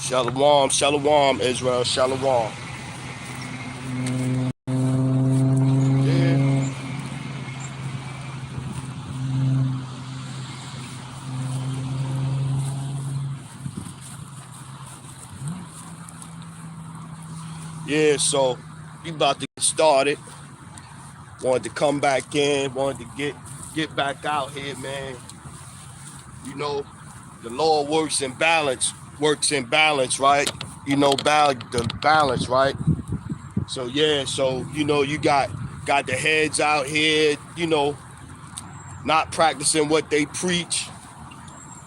Shalom, shalom, Israel, shalom. Yeah. Yeah, so we about to get started. Wanted to come back in, wanted to get back out here, man. You know, the Lord works in balance, right? You know, the balance, right? So yeah, so you know, you got the heads out here, you know, not practicing what they preach.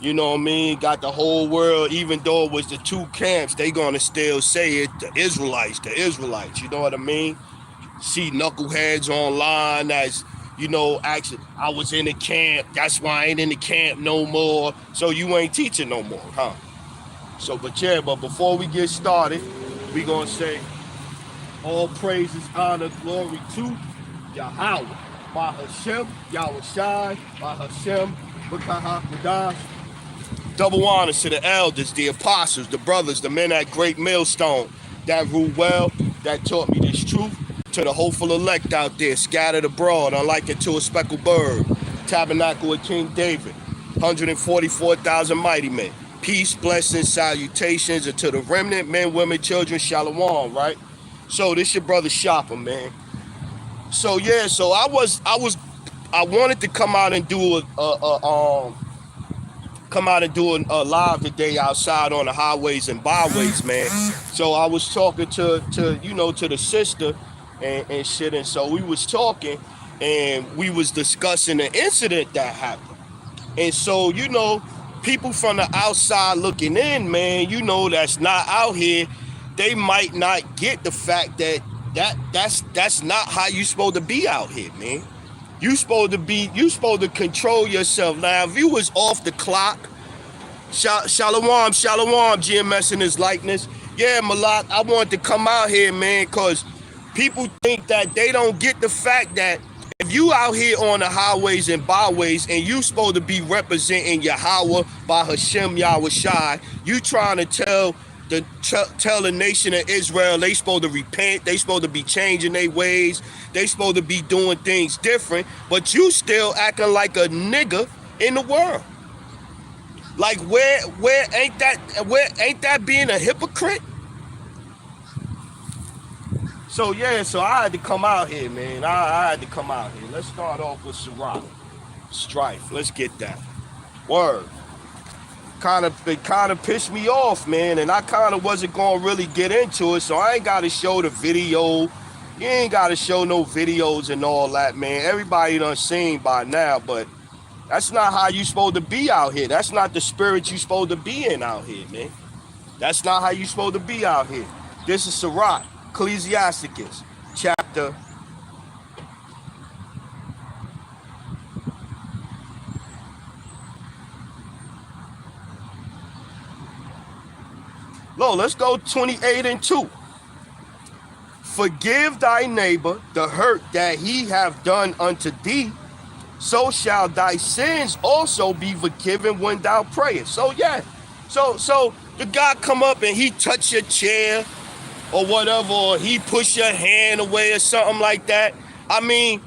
You know what I mean? Got the whole world, even though it was the two camps, they gonna still say it, the Israelites, you know what I mean? See knuckleheads online as, you know, actually, I was in the camp, that's why I ain't in the camp no more. So you ain't teaching no more, huh? So, but before we get started, we gonna say, all praises, honor, glory to Yahweh, by Hashem, Yahweh Shai, by Hashem, B'Kahakadah. Double honors to the elders, the apostles, the brothers, the men at Great Millstone that rule well, that taught me this truth. To the hopeful elect out there, scattered abroad, unlike it to a speckled bird. Tabernacle of King David, 144,000 mighty men. Peace, blessings, salutations, and to the remnant, men, women, children, shalom, right? So this your brother Shopper, man. So yeah, so I wanted to come out and do a live today outside on the highways and byways, man. So I was talking to you know, to the sister and shit, and so we was talking and we was discussing an incident that happened. And so, you know, people from the outside looking in, man, you know, that's not out here, they might not get the fact that's not how you supposed to be out here, man. You supposed to control yourself. Now, if you was off the clock, shalom, GMS in his likeness. Yeah, Malak, I wanted to come out here, man, because people think that they don't get the fact that if you out here on the highways and byways and you supposed to be representing Yahweh by Hashem Yahweh Shai, you trying to tell the nation of Israel they supposed to repent, they supposed to be changing their ways, they supposed to be doing things different, but you still acting like a nigga in the world. Like where ain't that being a hypocrite? So yeah, so I had to come out here, man. I had to come out here. Let's start off with Sirach. Strife. Let's get that. Word. It kind of pissed me off, man, and I kind of wasn't going to really get into it, so I ain't got to show the video. You ain't got to show no videos and all that, man. Everybody done seen by now, but that's not how you supposed to be out here. That's not the spirit you supposed to be in out here, man. That's not how you supposed to be out here. This is Sirach, Ecclesiasticus, chapter. Let's go 28 and 2. Forgive thy neighbor the hurt that he have done unto thee, so shall thy sins also be forgiven when thou prayest. So yeah, so the guy come up and he touch your chair or whatever, or he push your hand away or something like that. I mean,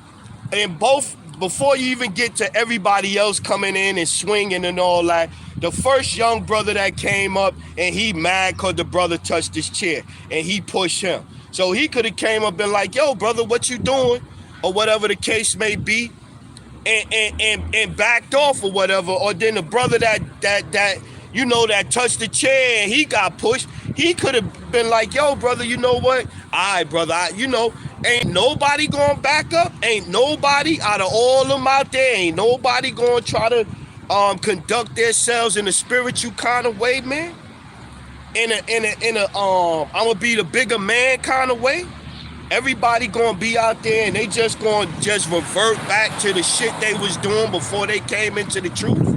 and both, before you even get to everybody else coming in and swinging and all that, the first young brother that came up and he mad because the brother touched his chair and he pushed him. So he could have came up and like, yo, brother, what you doing? Or whatever the case may be, and backed off or whatever. Or then the brother that you know, that touched the chair and he got pushed, he could have been like, yo, brother, you know what? All right, brother, you know, ain't nobody going back up. Ain't nobody out of all them out there, ain't nobody going to try to conduct themselves in a spiritual kind of way, man. In a I'm gonna be the bigger man kind of way. Everybody gonna be out there and they just gonna revert back to the shit they was doing before they came into the truth.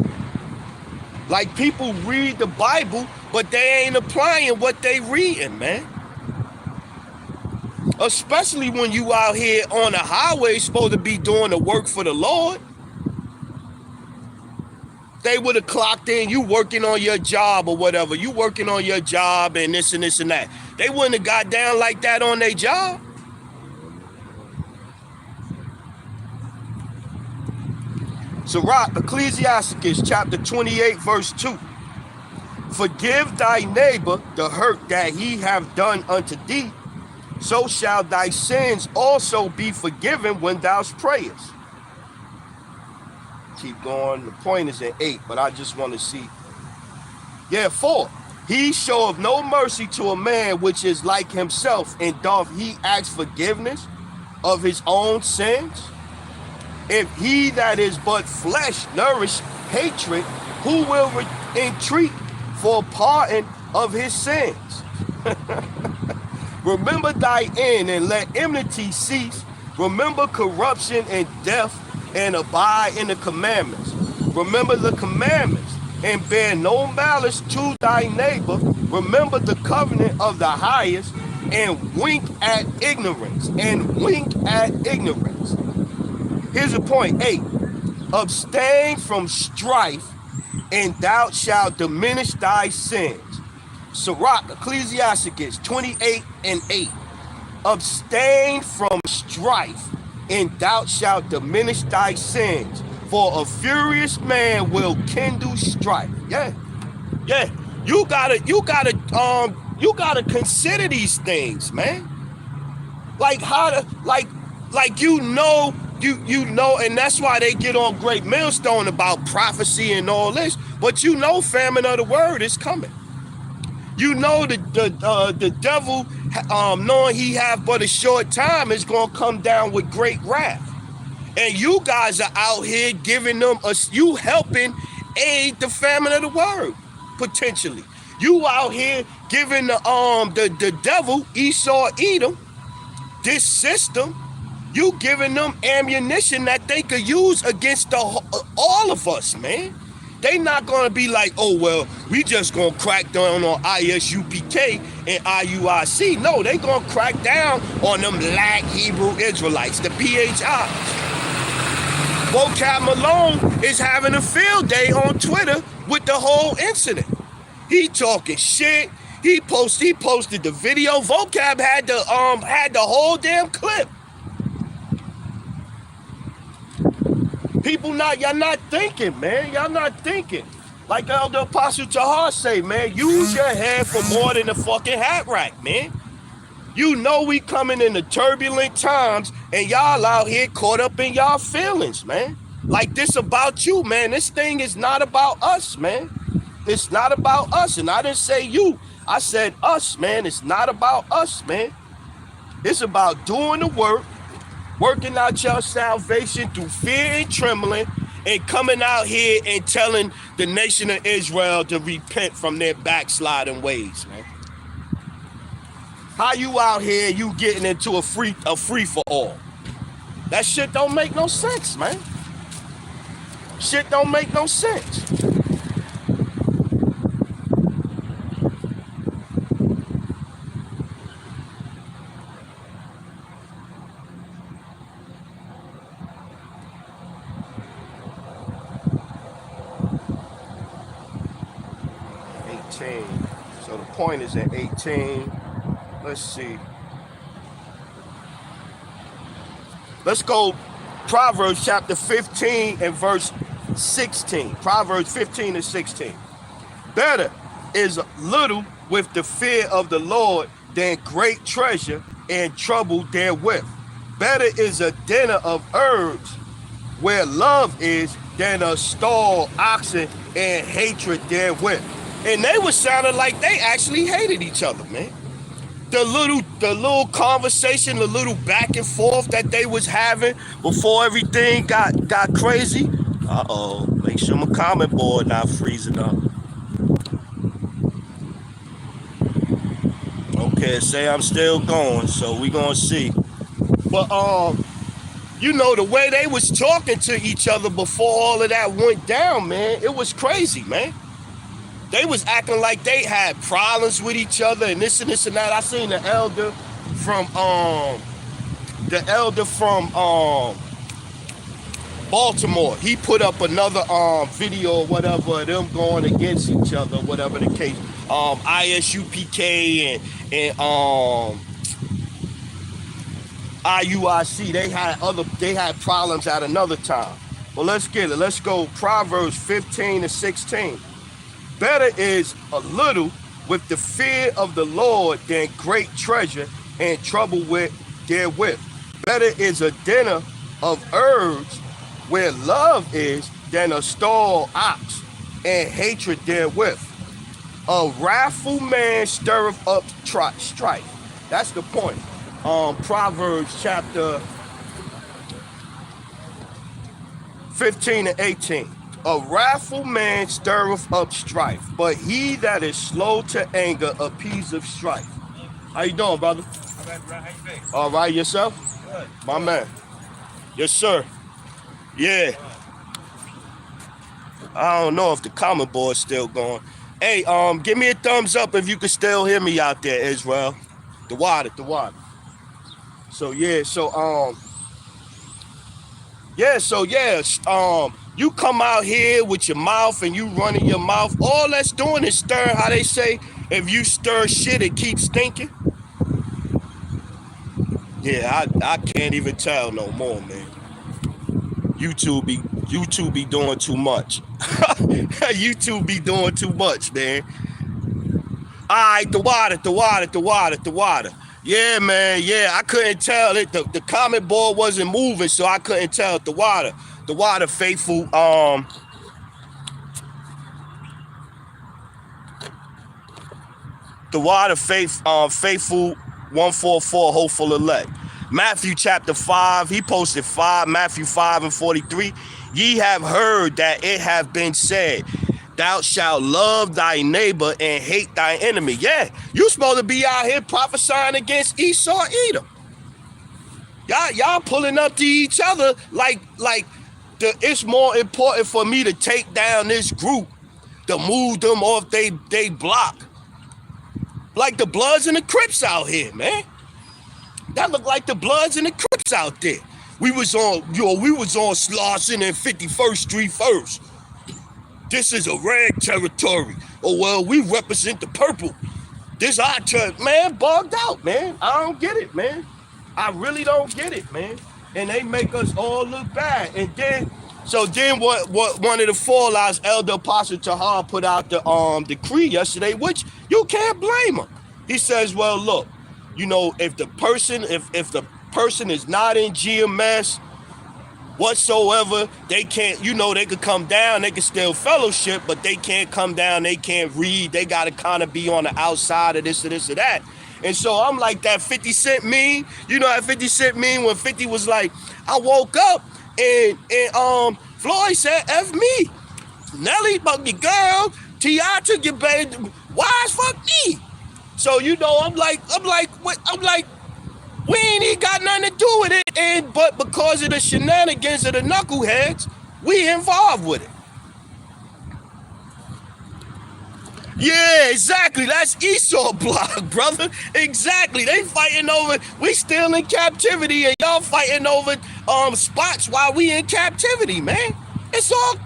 Like, people read the Bible, but they ain't applying what they reading, man. Especially when you out here on the highway supposed to be doing the work for the Lord. they would have clocked in, you working on your job or whatever, you working on your job and this and this and that, they wouldn't have got down like that on their job. So Ecclesiastes chapter 28 verse 2. Forgive thy neighbor the hurt that he have done unto thee, so shall thy sins also be forgiven when thou prayest. Keep going. The point is in 8, but I just want to see. Yeah, 4. He showeth no mercy to a man which is like himself, and doth he ask forgiveness of his own sins? If he that is but flesh nourish hatred, who will entreat for pardon of his sins? Remember thy end, and let enmity cease. Remember corruption and death, and abide in the commandments. Remember the commandments, and bear no malice to thy neighbor. Remember the covenant of the highest, and wink at ignorance. And wink at ignorance. Here's a point. 8. Abstain from strife, and thou shalt diminish thy sins. Sirach, Ecclesiastes 28 and 8. Abstain from strife, and thou shalt diminish thy sins. For a furious man will kindle strife. Yeah. You gotta consider these things, man. Like how to you know, and that's why they get on Great Millstone about prophecy and all this. But you know, famine of the word is coming. You know the devil, knowing he have but a short time, is gonna come down with great wrath. And you guys are out here giving them you helping aid the famine of the word, potentially. You out here giving the devil, Esau, Edom, this system. You giving them ammunition that they could use against all of us, man. They not gonna be like, oh well, we just gonna crack down on ISUPK and IUIC. No, they gonna crack down on them Black Hebrew Israelites, the PHIs. Vocab Malone is having a field day on Twitter with the whole incident. He talking shit. He posted the video. Vocab had the whole damn clip. People y'all not thinking, man. Y'all not thinking. Like Elder Apostle Tahar say, man, use your head for more than a fucking hat rack, man. You know we coming in the turbulent times, and y'all out here caught up in y'all feelings, man. Like this about you, man. This thing is not about us, man. It's not about us. And I didn't say you. I said us, man. It's not about us, man. It's about doing the work, working out your salvation through fear and trembling, and coming out here and telling the nation of Israel to repent from their backsliding ways, man. How you out here, you getting into a free for all? That shit don't make no sense, man. Shit don't make no sense. So the point is at 18. Let's see. Let's go Proverbs chapter 15 and verse 16. Proverbs 15 and 16. Better is little with the fear of the Lord than great treasure and trouble therewith. Better is a dinner of herbs where love is than a stall oxen and hatred therewith. And they were sounding like they actually hated each other, man. The little conversation, the little back and forth that they was having before everything got crazy. Uh-oh, make sure my comment board not freezing up. Okay, say I'm still going, so we gonna see. But you know, the way they was talking to each other before all of that went down, man, it was crazy, man. They was acting like they had problems with each other and this and that. I seen the elder from Baltimore. He put up another video or whatever of them going against each other, whatever the case. ISUPK and IUIC, they had problems at another time. Well, let's get it. Let's go Proverbs 15:16. Better is a little with the fear of the Lord than great treasure and trouble therewith. Better is a dinner of herbs where love is than a stalled ox and hatred therewith. A wrathful man stirreth up strife. That's the point. Proverbs chapter 15:18. A wrathful man stirreth up strife, but he that is slow to anger appeaseth strife. How you doing, brother? All right, yourself? Good. My man. Yes, sir. Yeah. I don't know if the comment board's still going. Hey, give me a thumbs up if you can still hear me out there, Israel. The water. So you come out here with your mouth and you running your mouth. All that's doing is stir. How they say, if you stir shit, it keeps stinking. Yeah, I can't even tell no more, man. YouTube be doing too much. YouTube be doing too much, man. All right, the water. Yeah, man. Yeah, I couldn't tell it. The comment board wasn't moving, so I couldn't tell the water. The water faithful. The water faithful 144 hopeful elect. Matthew chapter 5, he posted 5, Matthew 5:43. Ye have heard that it have been said, thou shalt love thy neighbor and hate thy enemy. Yeah, you supposed to be out here prophesying against Esau, Edom. Y'all pulling up to each other like it's more important for me to take down this group, to move them off they block. Like the Bloods and the Crips out here, man. That look like the Bloods and the Crips out there. We was on Slauson and 51st Street first. This is a red territory. Oh, well, we represent the purple. This our turn. Man, bugged out, man. I don't get it, man. I really don't get it, man. And they make us all look bad. And then what one of the fallouts, Elder Apostle Tahar put out the decree yesterday, which you can't blame him. He says, well, look, if the person is not in GMS whatsoever, they can't, they could come down, they can still fellowship, but they can't come down, they can't read, they got to kind of be on the outside of this or this or that. And so I'm like that 50 Cent meme, that 50 Cent meme when 50 was like, I woke up and Floyd said, F me. Nelly bugged your girl, T.I. took your baby, why as fuck me? So, I'm like, we ain't even got nothing to do with it, but because of the shenanigans of the knuckleheads, we involved with it. Yeah, exactly. That's Esau block, brother. Exactly. They fighting over. We still in captivity, and y'all fighting over spots while we in captivity, man. It's all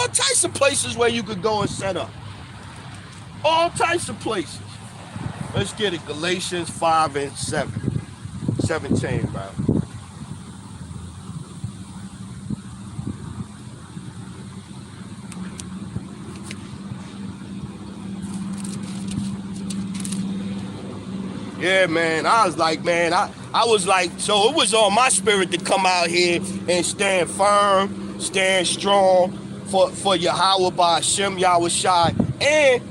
types of places where you could go and set up. All types of places. Let's get it. Galatians 5:17, bro. Yeah, man. I was like, so it was on my spirit to come out here and stand firm, stand strong for Yahweh by Hashem Yahushai, and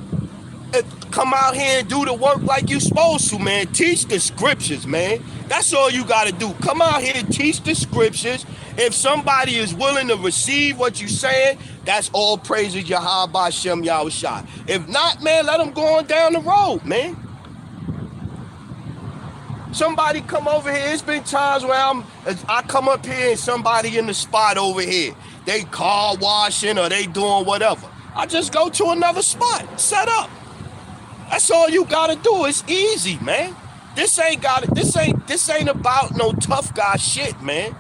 come out here and do the work like you supposed to, man. Teach the scriptures, man. That's all you got to do. Come out here and teach the scriptures. If somebody is willing to receive what you're saying, that's all praises Yahweh by Hashem Yahushai. If not, man, let them go on down the road, man. Somebody come over here. It's been times where I come up here and somebody in the spot over here, they car washing or they doing whatever. I just go to another spot, set up. That's all you gotta do. It's easy, man. This ain't about no tough guy shit, man.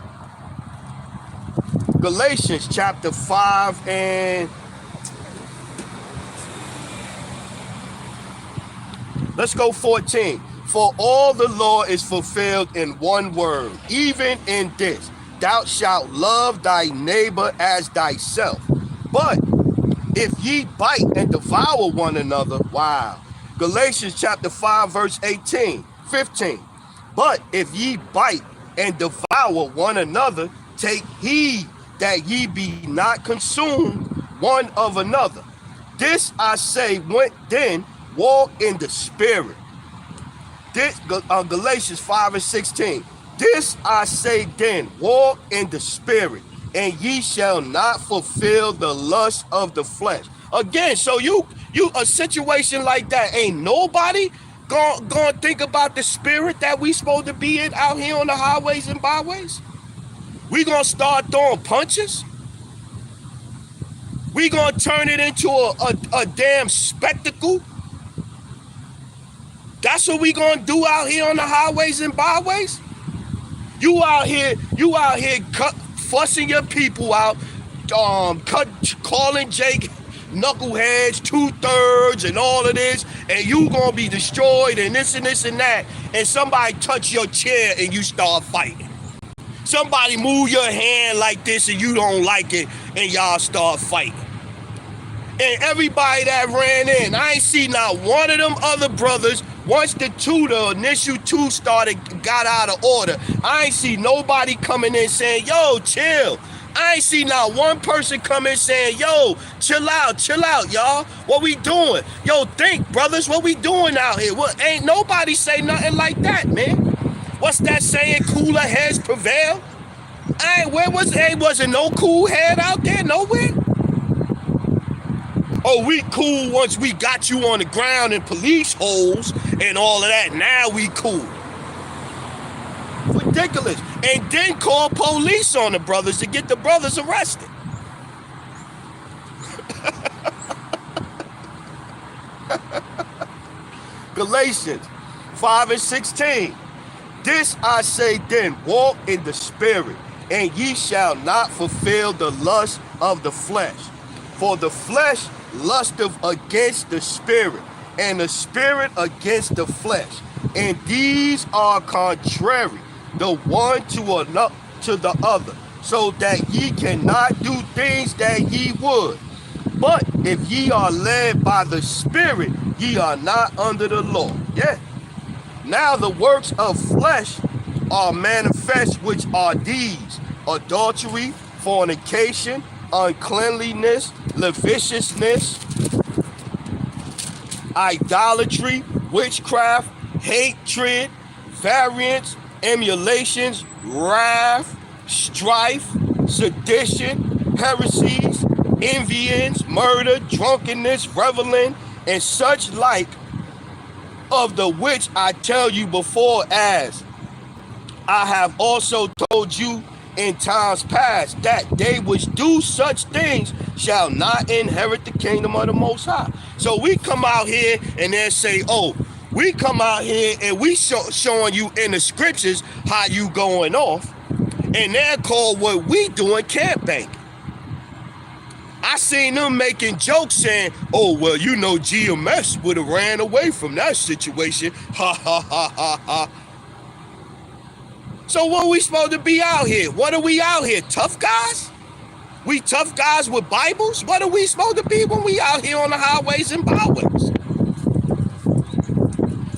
Galatians chapter 5 and let's go 14. For all the law is fulfilled in one word, even in this, thou shalt love thy neighbor as thyself. But if ye bite and devour one another, wow. Galatians chapter 5, verse 15. But if ye bite and devour one another, take heed that ye be not consumed one of another. This I say, then walk in the spirit. This, Galatians 5 and 16. This I say then, walk in the spirit, and ye shall not fulfill the lust of the flesh. Again, so you a situation like that, ain't nobody gonna think about the spirit that we supposed to be in out here on the highways and byways? We gonna start throwing punches? We gonna turn it into a damn spectacle? That's what we gonna do out here on the highways and byways? You out here fussing your people out, calling Jake knuckleheads, 2/3 and all of this, and you gonna be destroyed and this and this and that, and somebody touch your chair and you start fighting. Somebody move your hand like this and you don't like it and y'all start fighting. And everybody that ran in, I ain't see not one of them other brothers. Once the initial two got out of order, I ain't see nobody coming in saying, yo, chill. I ain't see not one person come in saying, yo, chill out, y'all. What we doing? Yo, think, brothers, what we doing out here? Well, ain't nobody say nothing like that, man. What's that saying? Cooler heads prevail? Wasn't no cool head out there nowhere? Oh, we cool once we got you on the ground in police holes and all of that. Now we cool. Ridiculous. And then call police on the brothers to get the brothers arrested. Galatians 5 and 16. This I say then, walk in the spirit, and ye shall not fulfill the lust of the flesh. For the flesh lusteth against the spirit, and the spirit against the flesh. And these are contrary, the one to the other, so that ye cannot do things that ye would. But if ye are led by the spirit, ye are not under the law. Yeah. Now the works of flesh are manifest, which are these: adultery, fornication, uncleanliness, lasciviousness, idolatry, witchcraft, hatred, variance, emulations, wrath, strife, sedition, heresies, envyings, murder, drunkenness, reveling, and such like, of the which I tell you before, as I have also told you in times past, that they which do such things shall not inherit the kingdom of the Most High. So we come out here and then say, oh, we come out here and we showing you in the scriptures how you going off, and they're called what we doing camp banking. I seen them making jokes saying, oh, well, you know, GMS would have ran away from that situation. Ha, ha, ha, ha, ha. So what are we supposed to be out here? What are we out here? Tough guys? We tough guys with Bibles? What are we supposed to be when we out here on the highways and byways?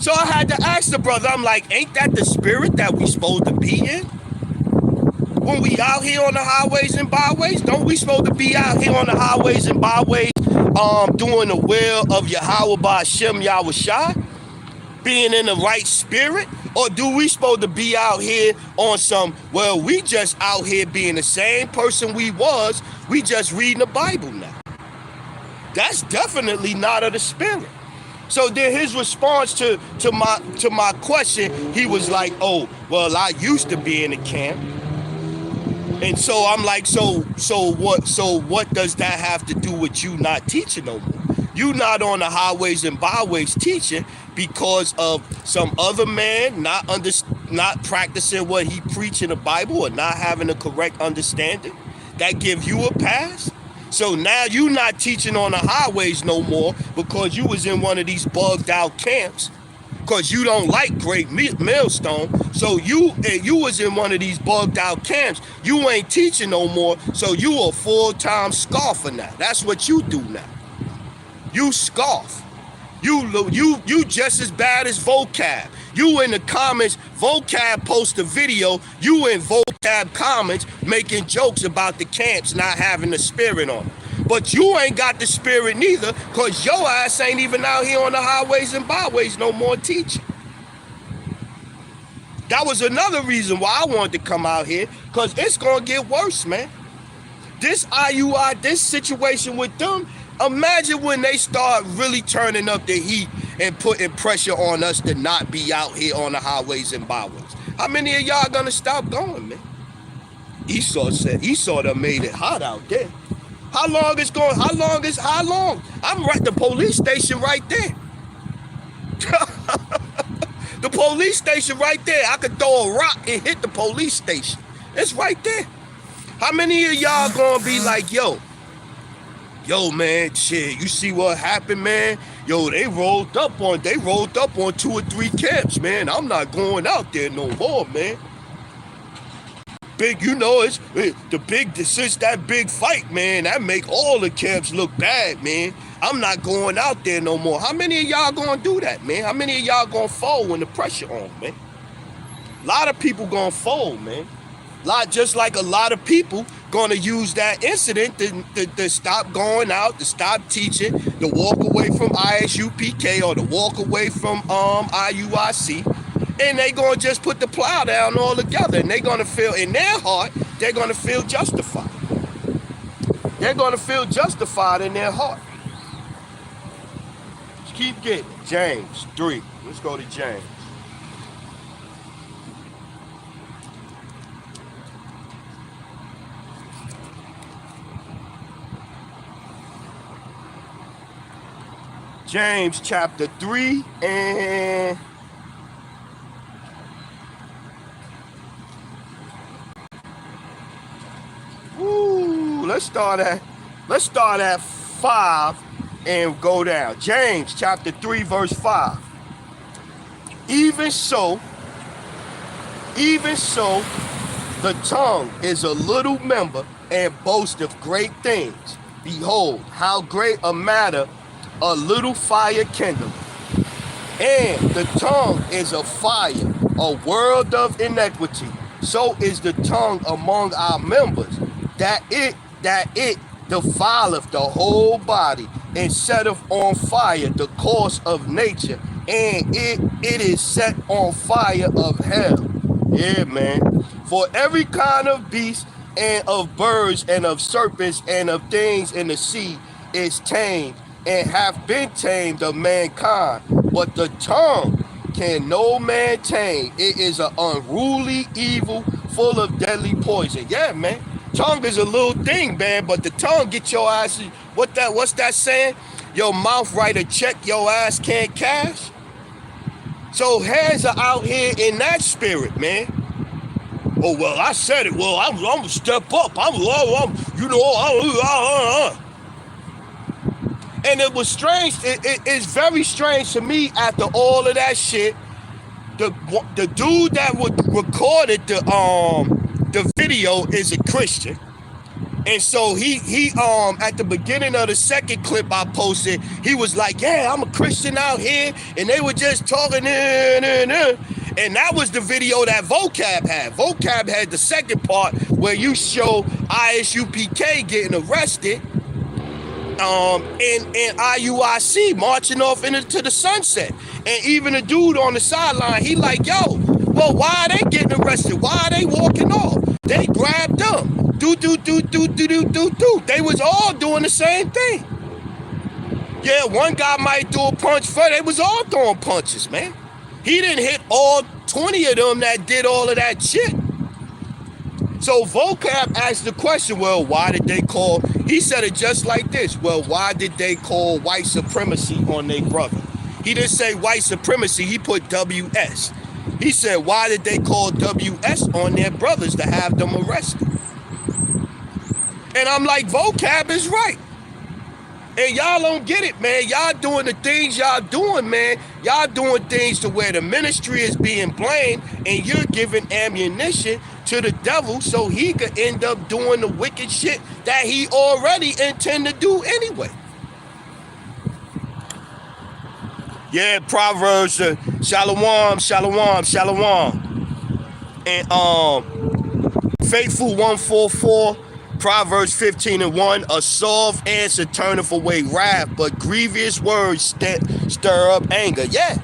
So I had to ask the brother, I'm like, ain't that the spirit that we supposed to be in? When we out here on the highways and byways, don't we supposed to be out here on the highways and byways doing the will of Yahweh Ba'Shem Yahushua? Being in the right spirit? Or do we supposed to be out here on some, well, we just out here being the same person we was, we just reading the Bible now? That's definitely not of the spirit. So then his response to my question, he was like, oh, well, I used to be in the camp. And so I'm like, so what does that have to do with you not teaching no more? You not on the highways and byways teaching because of some other man not practicing what he preach in the Bible or not having a correct understanding. that give you a pass? So now you not teaching on the highways no more because you was in one of these bugged out camps because you don't like Great Millstone. So you was in one of these bugged out camps. You ain't teaching no more. So you a full-time scoffer now. That's what you do now. You scoff. You just as bad as Vocab. You in the comments, Vocab post a video, you in Vocab comments making jokes about the camps not having the spirit on them. But you ain't got the spirit neither, because your ass ain't even out here on the highways and byways no more teaching. That was another reason why I wanted to come out here, because it's going to get worse, man. This IUI, this situation with them, imagine when they start really turning up the heat and putting pressure on us to not be out here on the highways and byways. How many of y'all gonna stop going, man? Esau done made it hot out there. How long? I'm at the police station right there. The police station right there. I could throw a rock and hit the police station. It's right there. How many of y'all gonna be like, yo, man, shit, you see what happened, man? Yo, they rolled up on 2 or 3 camps, man. I'm not going out there no more, man. Big, since that big fight, man, that make all the camps look bad, man. I'm not going out there no more. How many of y'all gonna do that, man? How many of y'all gonna fold when the pressure on, man? A lot of people gonna fold, man. Just like a lot of people gonna use that incident to stop going out, to stop teaching, to walk away from ISUPK or to walk away from IUIC, and they gonna just put the plow down all together, and they gonna feel in their heart, they're gonna feel justified. They're gonna feel justified in their heart. Just keep getting it. James 3. Let's go to James. James chapter 3 and let's start at 5 and go down. James chapter 3 verse 5. Even so, the tongue is a little member and boasteth great things. Behold, how great a matter a little fire kindled. And the tongue is a fire, a world of iniquity. So is the tongue among our members, that it defileth the whole body, and setteth on fire the course of nature, and it is set on fire of hell. Yeah, man. For every kind of beast, and of birds, and of serpents, and of things in the sea is tamed, and have been tamed of mankind, but the tongue can no man tame. It is an unruly evil, full of deadly poison. Yeah, man. Tongue is a little thing, man, but the tongue get your ass. What's that saying? Your mouth write a check your ass can't cash. So hands are out here in that spirit, man. Oh well, I said it. Well, I'm gonna step up. And it was strange. It's very strange to me after all of that shit. The dude that recorded the video is a Christian, and so he at the beginning of the second clip I posted, he was like, "Yeah, I'm a Christian out here," and they were just talking, and that was the video that Vocab had. Vocab had the second part where you show ISUPK getting arrested. And IUIC marching off into the sunset. And even the dude on the sideline, he like, yo, well, why are they getting arrested? Why are they walking off? They grabbed them. Do. They was all doing the same thing. Yeah, one guy might throw a punch first. They was all throwing punches, man. He didn't hit all 20 of them that did all of that shit. So Vocab asked the question, well, why did they call, he said it just like this, well, why did they call white supremacy on their brother? He didn't say white supremacy, he put WS. He said, why did they call WS on their brothers to have them arrested? And I'm like, vocab is right. And y'all don't get it, man. Y'all doing the things y'all doing, man. Y'all doing things to where the ministry is being blamed and you're giving ammunition to the devil so he could end up doing the wicked shit that he already intend to do anyway. Yeah, Proverbs, shalom, shalom, shalom. And Faithful 144, Proverbs 15:1, a soft answer turneth away wrath, but grievous words stir up anger. Yeah,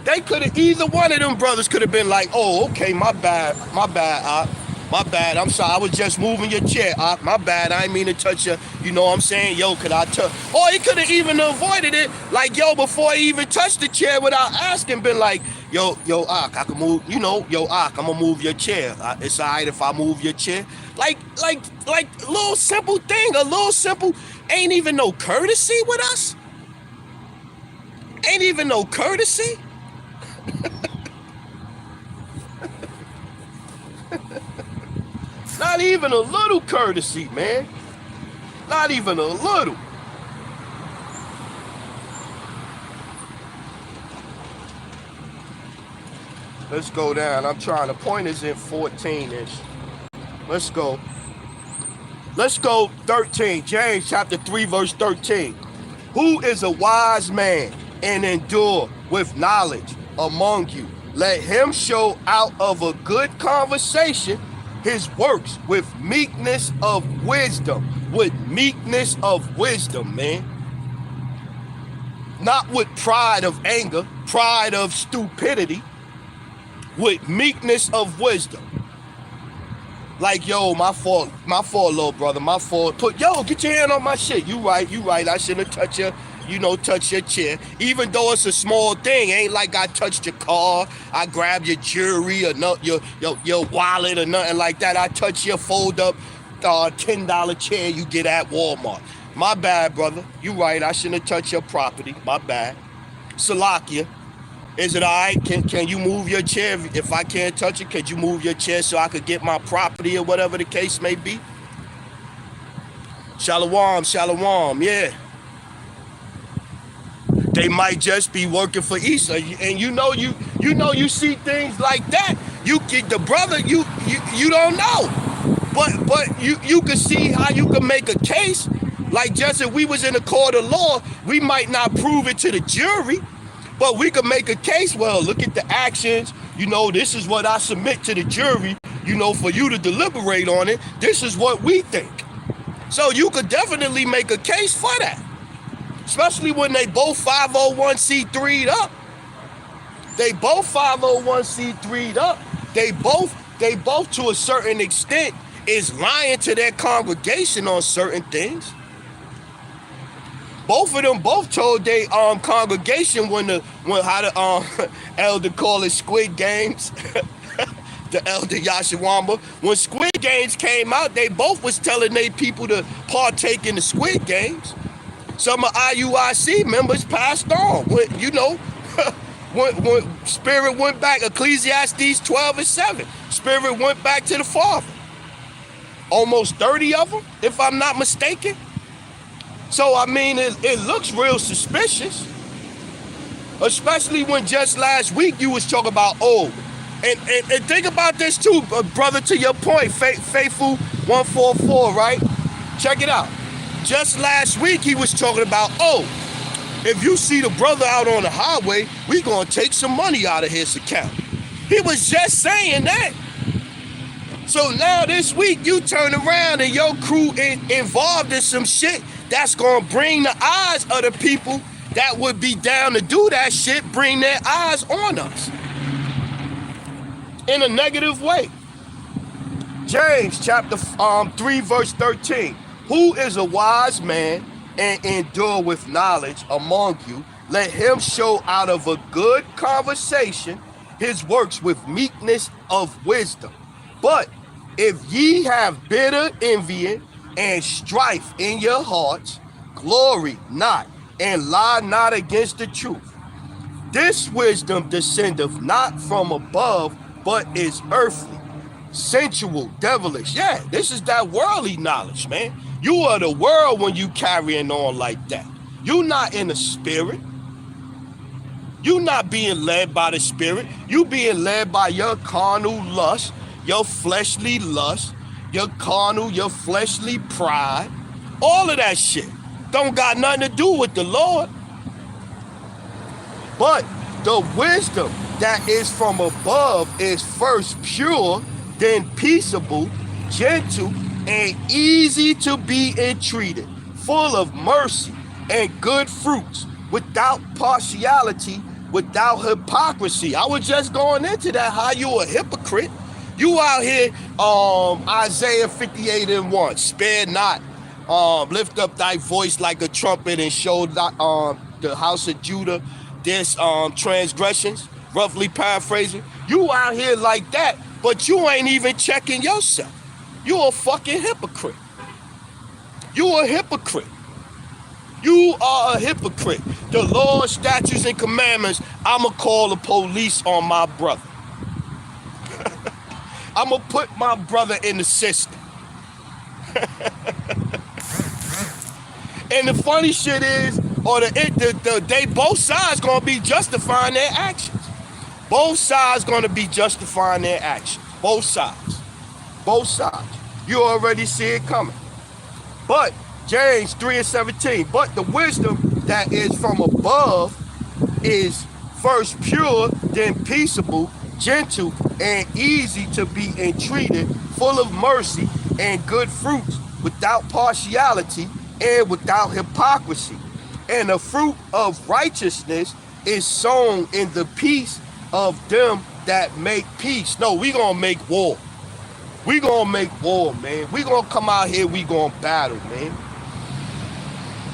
they could have, either one of them brothers could have been like, oh, okay, my bad, my bad, I'm sorry, I was just moving your chair, my bad, I didn't mean to touch you, you know what I'm saying, yo, could I touch, or he could have even avoided it, like, yo, before he even touched the chair without asking, been like, yo, I can move, you know, yo, I'm gonna move your chair, it's all right if I move your chair, like, a little simple thing, a little simple, ain't even no courtesy with us, ain't even no courtesy. Not even a little courtesy, man. Not even a little. Let's go down. I'm trying to point is in 14-ish. Let's go. Let's go 13. James chapter 3, verse 13. Who is a wise man and endure with knowledge among you? Let him show out of a good conversation his works with meekness of wisdom. With meekness of wisdom, man. Not with pride of anger, pride of stupidity. With meekness of wisdom. Like, yo, my fault, little brother, my fault. Yo, get your hand on my shit. You right, I shouldn't have touched your, touch your chair. Even though it's a small thing, ain't like I touched your car, I grabbed your jewelry or not, your wallet or nothing like that. I touched your fold up $10 chair you get at Walmart. My bad, brother. You right, I shouldn't have touched your property. My bad. Salakia. Is it all right? Can you move your chair? If I can't touch it, could you move your chair so I could get my property or whatever the case may be? Shalom, shalom, yeah. They might just be working for Esau, and you see things like that. You get the brother, you don't know, but you can see how you can make a case. Like just if we was in a court of law, we might not prove it to the jury. But we could make a case, well, look at the actions, this is what I submit to the jury, for you to deliberate on it. This is what we think. So you could definitely make a case for that. Especially when they both 501c3'd up. They both 501c3'd up. They both to a certain extent is lying to their congregation on certain things. Both of them told their congregation when how the elder call it Squid Games, the elder Yashawamba. When Squid Games came out, they both was telling their people to partake in the Squid Games. Some of IUIC members passed on. When when Spirit went back, Ecclesiastes 12:7, Spirit went back to the Father. Almost 30 of them, if I'm not mistaken. So, I mean, it looks real suspicious, especially when just last week you was talking about, and think about this too, brother, to your point, Faithful 144, right? Check it out. Just last week he was talking about, if you see the brother out on the highway, we gonna take some money out of his account. He was just saying that. So now this week you turn around and your crew involved in some shit that's gonna bring the eyes of the people that would be down to do that shit, bring their eyes on us in a negative way. James chapter 3 verse 13. Who is a wise man and endure with knowledge among you? Let him show out of a good conversation his works with meekness of wisdom. But if ye have bitter envying and strife in your hearts, glory not, and lie not against the truth. This wisdom descendeth not from above, but is earthly, sensual, devilish. Yeah, this is that worldly knowledge, man. You are the world when you carrying on like that. You not in the spirit. You not being led by the spirit. You being led by your carnal lust, your fleshly lust, your carnal, your fleshly pride. All of that shit don't got nothing to do with the Lord. But the wisdom that is from above is first pure, then peaceable, gentle, and easy to be entreated, full of mercy and good fruits, without partiality, without hypocrisy. I was just going into that, how you a hypocrite. You out here, Isaiah 58:1, spare not, lift up thy voice like a trumpet and show the house of Judah their transgressions, roughly paraphrasing. You out here like that, but you ain't even checking yourself. You a fucking hypocrite. You a hypocrite. You are a hypocrite. The Lord's statutes and commandments, I'ma call the police on my brother. I'ma put my brother in the system. And the funny shit is, they both sides gonna be justifying their actions. Both sides gonna be justifying their actions. Both sides. Both sides. You already see it coming. But James 3:17, but the wisdom that is from above is first pure, then peaceable, gentle, and easy to be entreated, full of mercy and good fruits, without partiality and without hypocrisy. And the fruit of righteousness is sown in the peace of them that make peace. No, we gonna make war. We gonna make war, man. We gonna come out here, we gonna battle, man.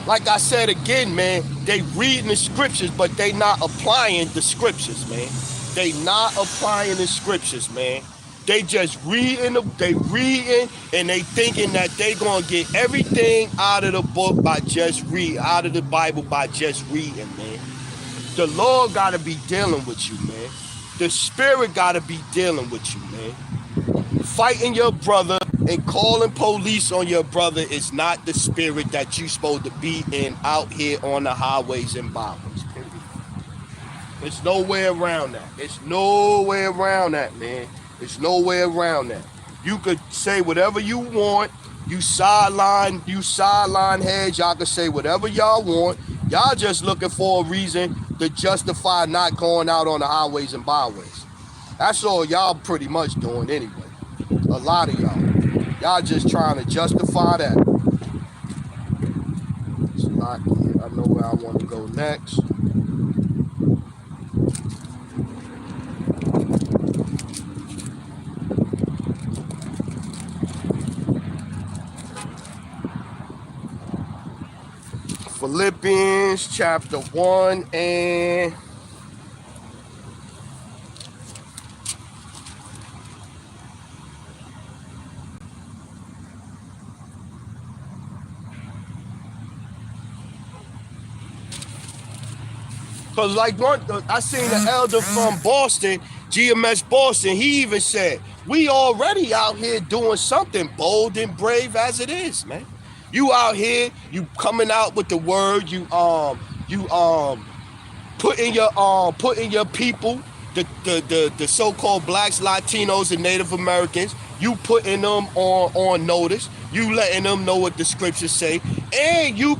Like I said again, man, they reading the scriptures, but they not applying the scriptures, man. They not applying the scriptures, man. They just reading them, they reading, and they thinking that they gonna get everything out of the book by just reading, out of the Bible by just reading, man. The Lord gotta be dealing with you, man. The Spirit gotta be dealing with you, man. Fighting your brother and calling police on your brother is not the spirit that you supposed to be in out here on the highways and byways, period. There's no way around that. It's no way around that, man. There's no way around that. You could say whatever you want. You sideline heads. Y'all can say whatever y'all want. Y'all just looking for a reason to justify not going out on the highways and byways. That's all y'all pretty much doing anyway. A lot of y'all just trying to justify that. It's not here. I know where I want to go next. Philippians chapter 1 and because like I seen an elder from Boston, GMS Boston, he even said, we already out here doing something bold and brave as it is, man. You out here, you coming out with the word, you putting your people, the so-called blacks, Latinos, and Native Americans, you putting them on notice, you letting them know what the scriptures say, and you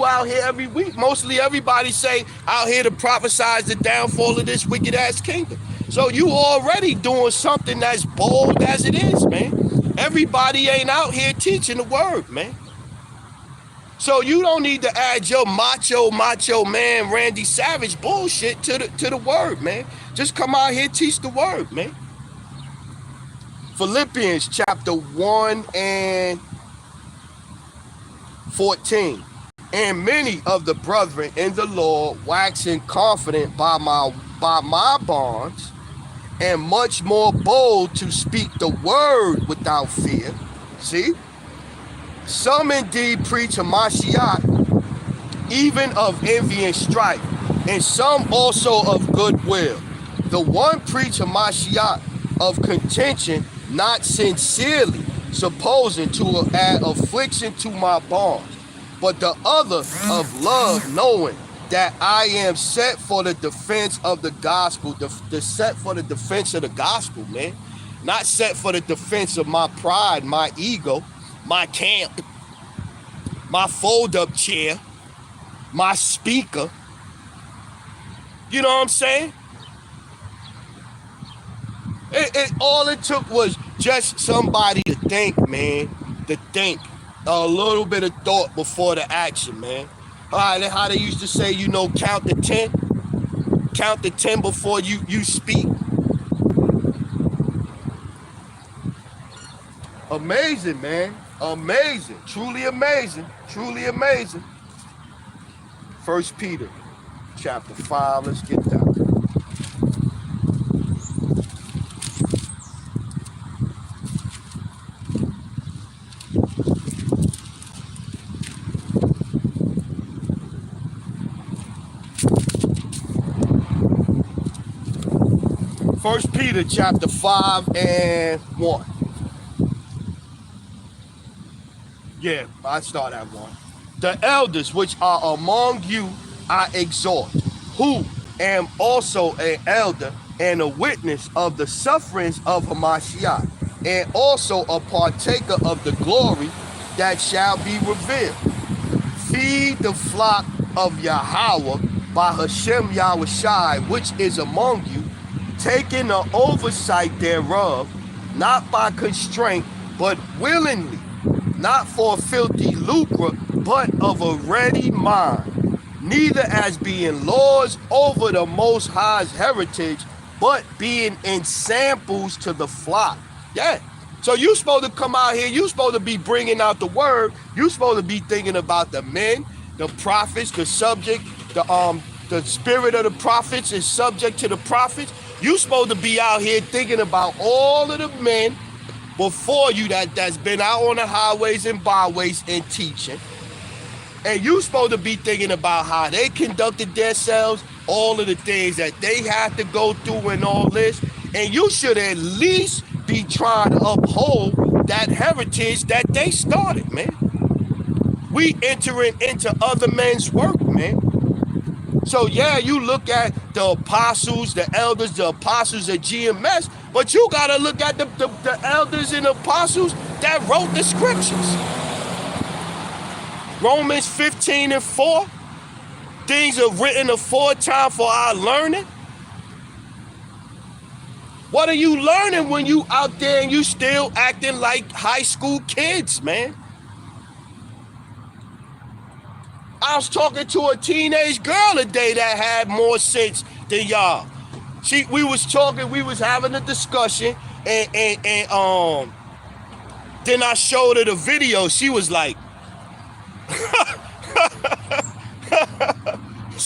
out here every week. Mostly everybody say out here to prophesize the downfall of this wicked ass kingdom. So you already doing something that's bold as it is, man. Everybody ain't out here teaching the word, man. So you don't need to add your macho man Randy Savage bullshit to the word, man. Just come out here, teach the word, man. Philippians chapter 1 and 14. And many of the brethren in the Lord waxing confident by my bonds, and much more bold to speak the word without fear. See? Some indeed preach a Mashiach, even of envy and strife, and some also of goodwill. The one preach a Mashiach of contention, not sincerely, supposing to add affliction to my bonds, but the other of love, knowing that I am set for the defense of the gospel, the set for the defense of the gospel, man. Not set for the defense of my pride, my ego, my camp, my fold-up chair, my speaker. You know what I'm saying? All it took was just somebody to think, man. To think. A little bit of thought before the action, man. How they used to say, you know, count to 10. Count to 10 before you speak. Amazing, man. Amazing. Truly amazing. Truly amazing. 1 Peter chapter 5. Let's get down. First Peter chapter 5 and 1. Yeah, I start at 1. The elders which are among you I exhort, who am also an elder and a witness of the sufferings of Hamashiach, and also a partaker of the glory that shall be revealed. Feed the flock of Yahweh by Hashem Yahushai, which is among you, taking the oversight thereof, not by constraint, but willingly, not for filthy lucre, but of a ready mind, neither as being lords over the Most High's heritage, but being ensamples to the flock. Yeah. So you supposed to come out here, you supposed to be bringing out the word, you supposed to be thinking about the men, the prophets, the subject, the spirit of the prophets is subject to the prophets. You supposed to be out here thinking about all of the men before you that's been out on the highways and byways and teaching. And you supposed to be thinking about how they conducted themselves, all of the things that they had to go through and all this. And you should at least be trying to uphold that heritage that they started, man. We entering into other men's work, man. So yeah, you look at the apostles, the elders, the apostles at GMS, but you gotta look at the elders and apostles that wrote the scriptures. Romans 15 and 4, things are written aforetime for our learning. What are you learning when you out there and you still acting like high school kids, man? I was talking to a teenage girl today that had more sense than y'all. We was having a discussion, and then I showed her the video. She was like,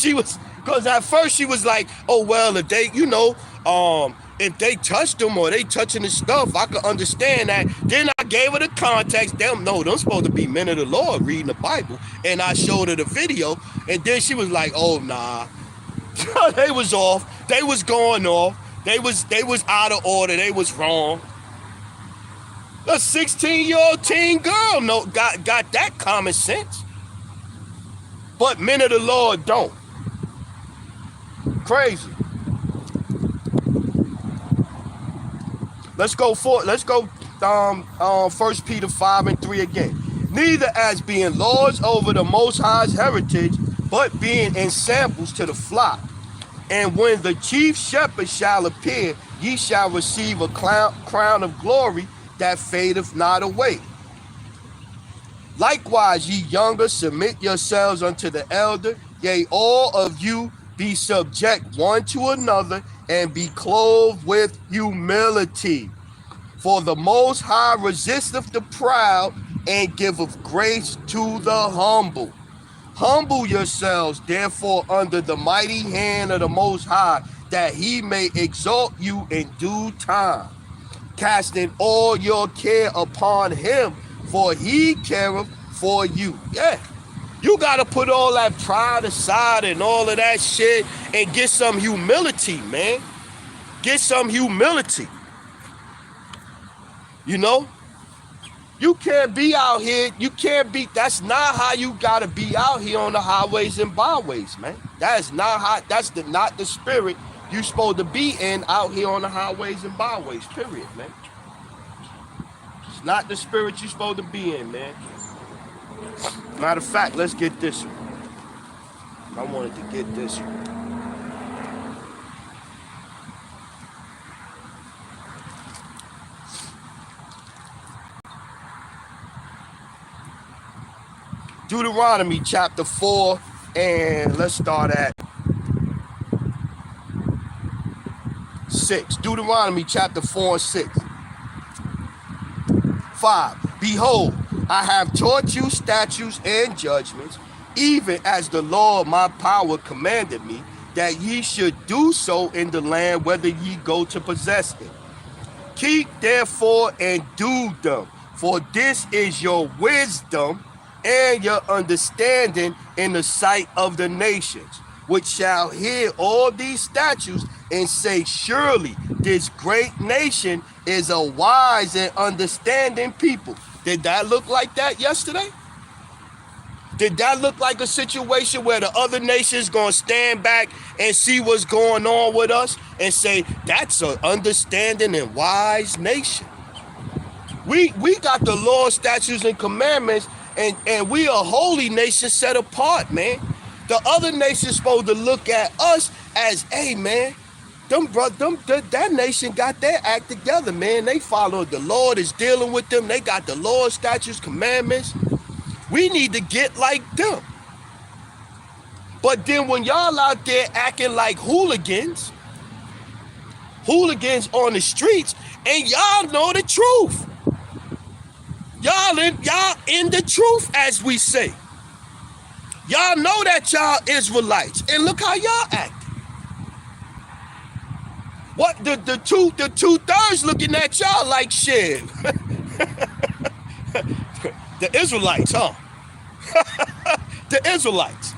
because at first she was like, oh well, if they, if they touched them or they touching the stuff, I could understand that. Then I gave her the context. Them supposed to be men of the Lord reading the Bible. And I showed her the video. And then she was like, oh, nah. They was off. They was going off. They was out of order. They was wrong. A 16-year-old teen girl got that common sense. But men of the Lord don't. Crazy. Let's go 1 Peter 5 and 3 again. Neither as being lords over the Most High's heritage, but being ensamples to the flock. And when the chief shepherd shall appear, ye shall receive a crown of glory that fadeth not away. Likewise, ye younger, submit yourselves unto the elder. Yea, all of you be subject one to another, and be clothed with humility. For the Most High resisteth the proud, and giveth grace to the humble. Humble yourselves, therefore, under the mighty hand of the Most High, that he may exalt you in due time, casting all your care upon him, for he careth for you. Yeah. You got to put all that pride aside and all of that shit and get some humility, man. Get some humility. You know, you can't be out here. You can't be. That's not how you gotta be out here on the highways and byways, man. That is not how. That's not the spirit you supposed to be in out here on the highways and byways. Period, man. It's not the spirit you supposed to be in, man. Matter of fact, let's get this one. I wanted to get this one. Deuteronomy chapter 4, and let's start at 6. Deuteronomy chapter 4 and 6. 5. Behold, I have taught you statutes and judgments, even as the Lord my power commanded me, that ye should do so in the land whether ye go to possess it. Keep therefore and do them, for this is your wisdom and your understanding in the sight of the nations, which shall hear all these statutes and say, surely this great nation is a wise and understanding people. Did that look like that yesterday? Did that look like a situation where the other nations gonna stand back and see what's going on with us and say, that's an understanding and wise nation? We got the law, statutes, and commandments, and we a holy nation set apart, man. The other nations supposed to look at us as, hey, man, that nation got their act together, man. They follow the Lord is dealing with them. They got the law, statutes, commandments. We need to get like them. But then when y'all out there acting like hooligans on the streets, and y'all know the truth. Y'all in the truth, as we say. Y'all know that y'all Israelites, and look how y'all act. What the two-thirds looking at y'all like shit. The Israelites, huh? The Israelites.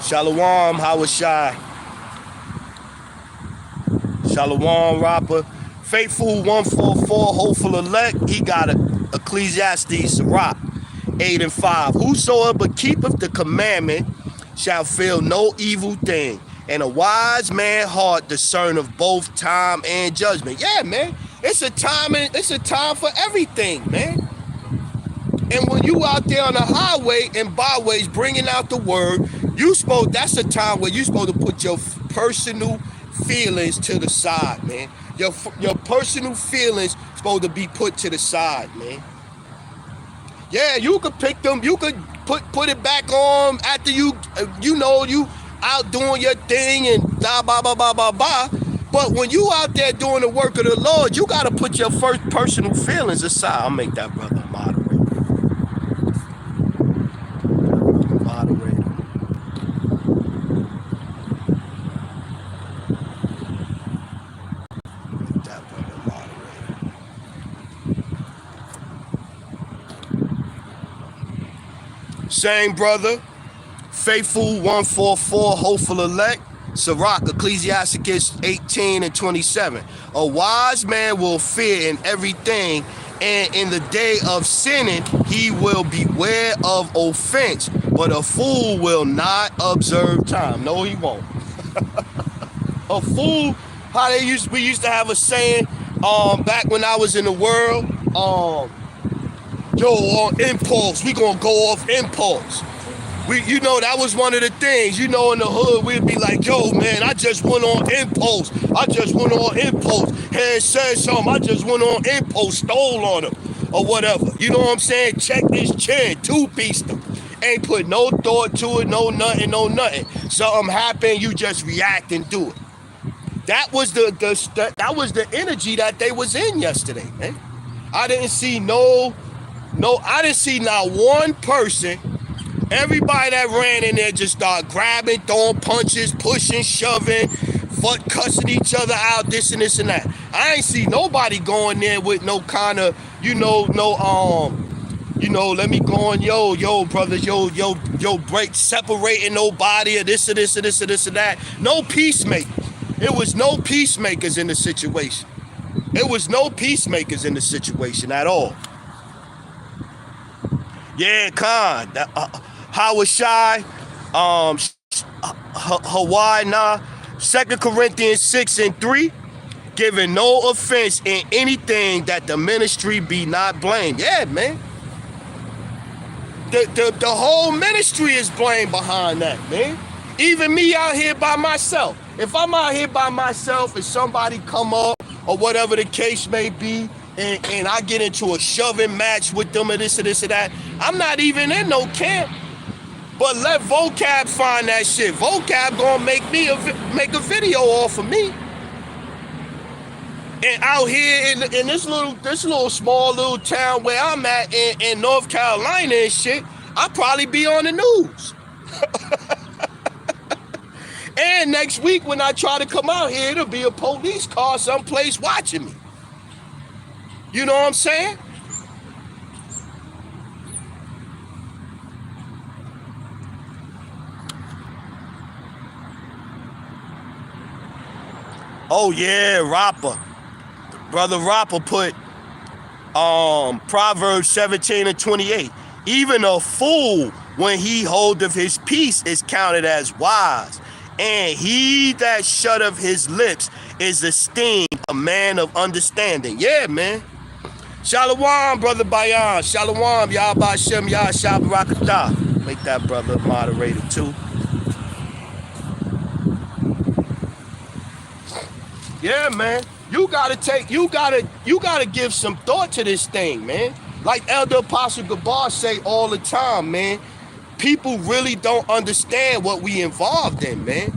Shalom, Hawashai. Shalom, Rapper. Faithful 144, hopeful elect. He got a Ecclesiastes, Sirach 8 and 5. Whosoever keepeth the commandment shall feel no evil thing, and a wise man heart discerneth both time and judgment. Yeah, man. It's a time for everything, man. And when you out there on the highway and byways bringing out the word, that's a time where you supposed to put your personal feelings to the side, man. Your personal feelings supposed to be put to the side, man. Yeah, you could pick them. You could put it back on after you out doing your thing and blah, blah, blah, blah, blah, blah. But when you out there doing the work of the Lord, you got to put your first personal feelings aside. I'll make that brother a moderator. Same brother, Faithful 144, hopeful elect, Sirach, Ecclesiastes 18 and 27. A wise man will fear in everything, and in the day of sinning, he will beware of offense, but a fool will not observe time. No, he won't. A fool, we used to have a saying, back when I was in the world, yo, on impulse, we gonna go off impulse. That was one of the things, in the hood, we'd be like, yo, man, I just went on impulse. Hey, said something, I just went on impulse, stole on him, or whatever. You know what I'm saying? Check this chin, two-pieced him. Ain't put no thought to it, no nothing. Something happened, you just react and do it. That was the energy that they was in yesterday, man. I didn't see I didn't see not one person. Everybody that ran in there just started grabbing, throwing punches, pushing, shoving, cussing each other out, this and this and that. I ain't see nobody going there with no kind of, let me go on, yo, brothers, yo, break, separating nobody, or this and this and this and this and that. No peacemaking. It was no peacemakers in the situation. It was no peacemakers in the situation at all. Yeah, Khan. Howard Shai, Hawaii, 2 Corinthians 6:3, giving no offense in anything that the ministry be not blamed. Yeah, man. The whole ministry is blamed behind that, man. Even me out here by myself. If I'm out here by myself and somebody come up or whatever the case may be, and I get into a shoving match with them or this or this or that, I'm not even in no camp. But let Vocab find that shit. Vocab gonna make a video off of me. And out here in this little small little town where I'm at in North Carolina and shit, I'll probably be on the news. And next week when I try to come out here, it'll be a police car someplace watching me. You know what I'm saying? Oh yeah, Rapper. Brother Rapper put Proverbs 17:28. Even a fool, when he holdeth his peace, is counted as wise. And he that shutteth his lips is esteemed a man of understanding. Yeah, man. Shalom, brother Bayan. Shalom, Yahba Hashem, Yah Shabarakatah. Make that brother moderator too. Yeah, man. You gotta give some thought to this thing, man. Like Elder Apostle Gabar say all the time, man. People really don't understand what we involved in, man.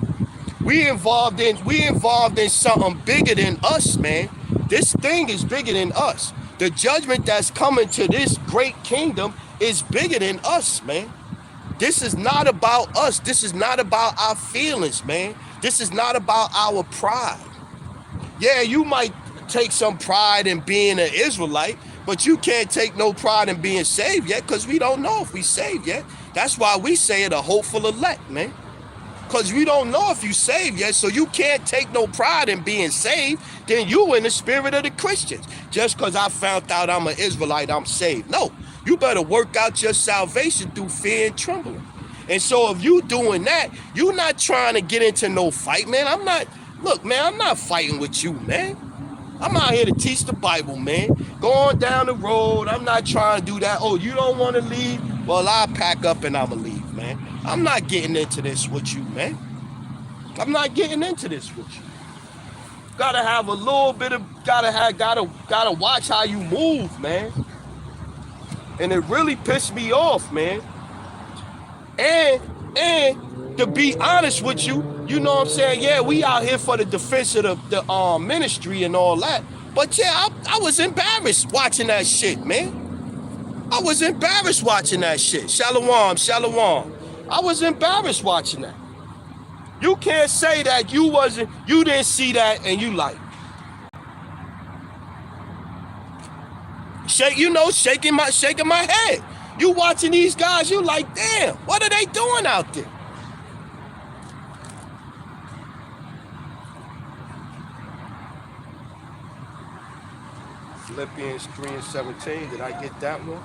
We involved in something bigger than us, man. This thing is bigger than us. The judgment that's coming to this great kingdom is bigger than us, man. This is not about us. This is not about our feelings, man. This is not about our pride. Yeah, you might take some pride in being an Israelite, but you can't take no pride in being saved yet, because we don't know if we saved yet. That's why we say it a hopeful elect, man. Because we don't know if you saved yet, so you can't take no pride in being saved. Then you in the spirit of the Christians. Just because I found out I'm an Israelite, I'm saved. No, you better work out your salvation through fear and trembling. And so if you doing that, you're not trying to get into no fight, man. Look, man, I'm not fighting with you, man. I'm out here to teach the Bible, man. Going down the road, I'm not trying to do that. Oh, you don't want to leave? Well, I'll pack up and I'ma leave, man. I'm not getting into this with you, man. I'm not getting into this with you. Gotta have a little bit of, gotta watch how you move, man. And it really pissed me off, man. And to be honest with you, you know what I'm saying? Yeah, we out here for the defense of the ministry and all that. But yeah, I was embarrassed watching that shit, man. I was embarrassed watching that shit. Shalom, shalom. I was embarrassed watching that. You can't say that you didn't see that and you like. Shaking my head. You watching these guys, you like, damn, what are they doing out there? Philippians 3:17, did I get that one?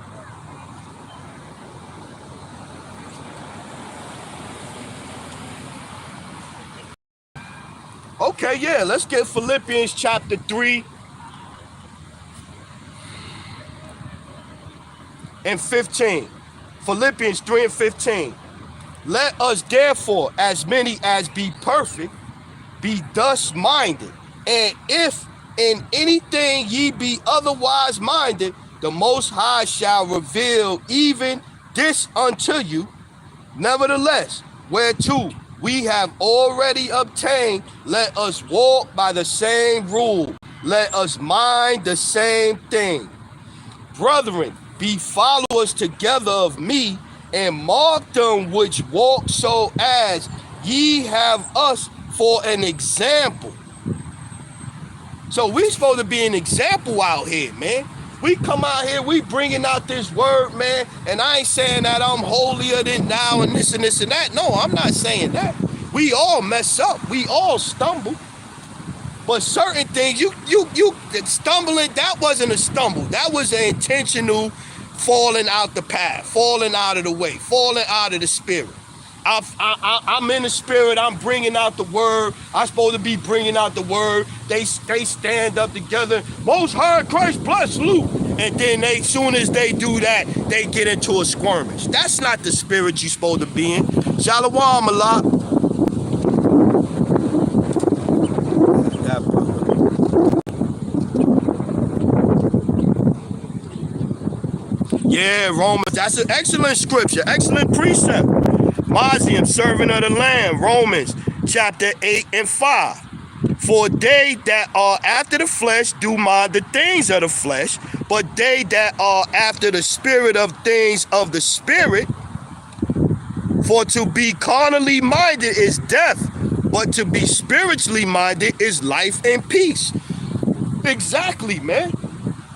Okay, yeah, let's get Philippians chapter 3 and 15. Philippians 3 and 15. Let us therefore, as many as be perfect, be thus minded. And if in anything ye be otherwise minded, the Most High shall reveal even this unto you. Nevertheless, whereto we have already obtained, let us walk by the same rule. Let us mind the same thing. Brethren, be followers together of me, and mark them which walk so as ye have us for an example. So we supposed to be an example out here, man. We come out here, we bringing out this word, man, and I ain't saying that I'm holier than thou and this and this and that. No, I'm not saying that. We all mess up. We all stumble. But certain things, you stumbling, that wasn't a stumble. That was an intentional falling out the path, falling out of the way, falling out of the spirit. I'm in the spirit. I'm bringing out the word. I'm supposed to be bringing out the word. They stand up together. Most High Christ bless Luke. And then as soon as they do that, they get into a skirmish. That's not the spirit you're supposed to be in. Shalom, Allah. Yeah, Romans. That's an excellent scripture. Excellent precept. Mazium, servant of the Lamb. Romans chapter 8 and 5. For they that are after the flesh do mind the things of the flesh, but they that are after the spirit of things of the spirit. For to be carnally minded is death, but to be spiritually minded is life and peace. Exactly, man.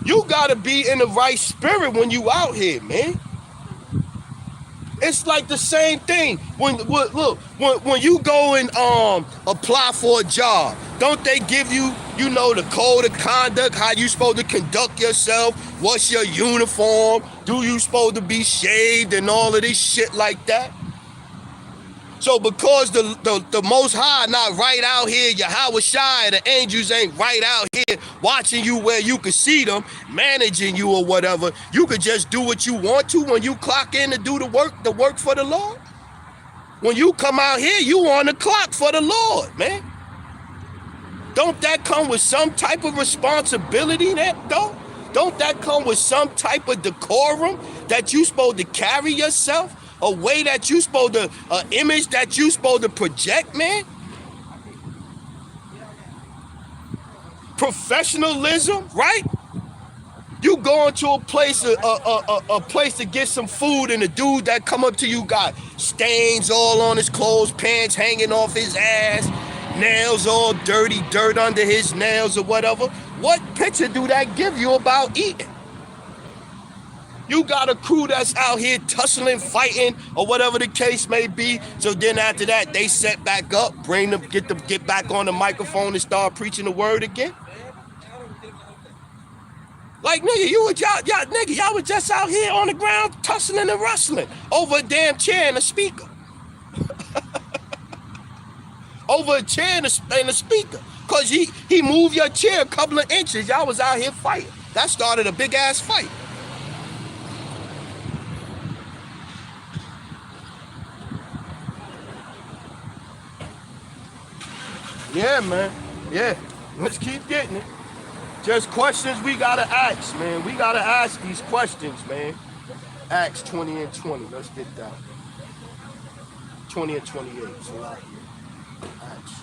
You gotta be in the right spirit when you out here, man. It's like the same thing. When you go and apply for a job, don't they give you, the code of conduct, how you supposed to conduct yourself? What's your uniform? Do you supposed to be shaved and all of this shit like that? So because the Most High not right out here, Yahweh Shai, the angels ain't right out here watching you where you can see them, managing you or whatever, you could just do what you want to when you clock in to do the work for the Lord. When you come out here, you on the clock for the Lord, man. Don't that come with some type of responsibility, Don't that come with some type of decorum that you supposed to carry yourself? A way that you supposed to, an image that you supposed to project, man? Professionalism, right? You going to a place to get some food, and the dude that come up to you got stains all on his clothes, pants hanging off his ass, nails all dirty, dirt under his nails or whatever. What picture do that give you about eating? You got a crew that's out here tussling, fighting, or whatever the case may be. So then after that, they set back up, get back on the microphone and start preaching the word again. Like, nigga, y'all was just out here on the ground tussling and wrestling over a damn chair and a speaker. Over a chair and a speaker. Cause he moved your chair a couple of inches. Y'all was out here fighting. That started a big ass fight. Yeah, man. Yeah. Let's keep getting it. Just questions we gotta ask, man. We gotta ask these questions, man. Acts 20 and 20. Let's get that. 20 and 28. So out here. Acts.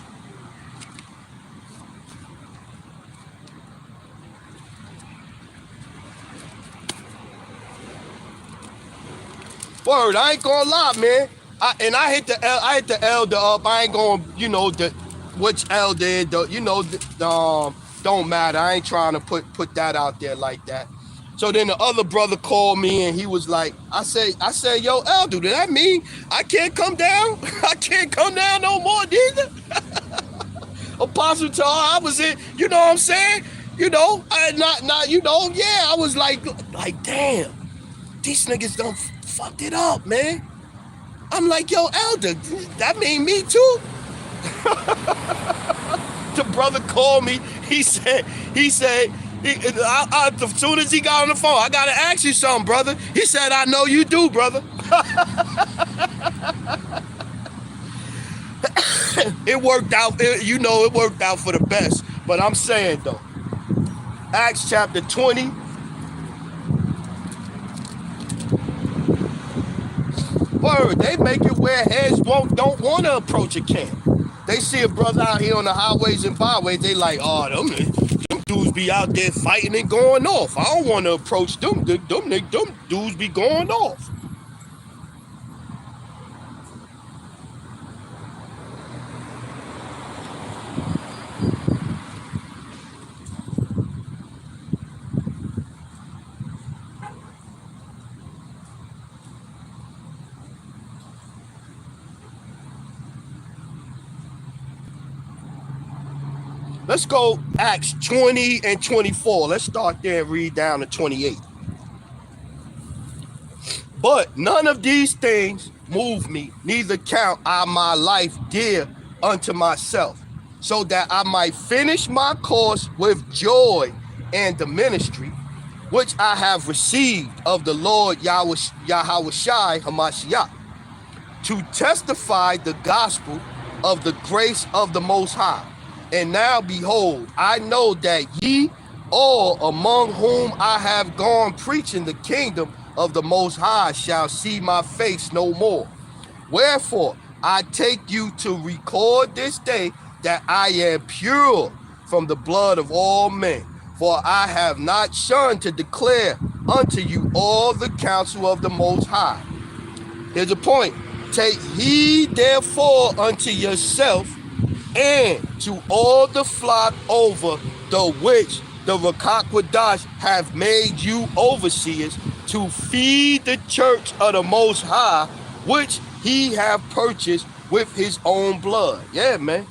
Word, I ain't gonna lie, man. I hit the elder up. I ain't gonna, which elder, don't matter. I ain't trying to put that out there like that. So then the other brother called me and he was like, I said, yo, elder, does that mean I can't come down? I can't come down no more, neither. Apostle Tar, I was in, you know what I'm saying? I was like, damn, these niggas done fucked it up, man. I'm like, yo, elder, that mean me too? The brother called me. He said, as soon as he got on the phone, I gotta ask you something, brother. He said, I know you do, brother. It worked out. It worked out for the best. But I'm saying though, Acts chapter 20. Word, they make it where heads don't want to approach a camp. They see a brother out here on the highways and byways, they like, oh, them dudes be out there fighting and going off. I don't want to approach them. Them dudes be going off. Let's go Acts 20 and 24. Let's start there and read down to 28. But none of these things move me, neither count I my life dear unto myself, so that I might finish my course with joy and the ministry which I have received of the Lord Yahushai Hamashiach, to testify the gospel of the grace of the Most High. And now behold, I know that ye all among whom I have gone preaching the kingdom of the Most High shall see my face no more. Wherefore I take you to record this day that I am pure from the blood of all men. For I have not shunned to declare unto you all the counsel of the Most High. Here's a point. Take heed therefore unto yourself and to all the flock over the which the Rakakwadash have made you overseers, to feed the church of the Most High, which he have purchased with his own blood. Yeah, man.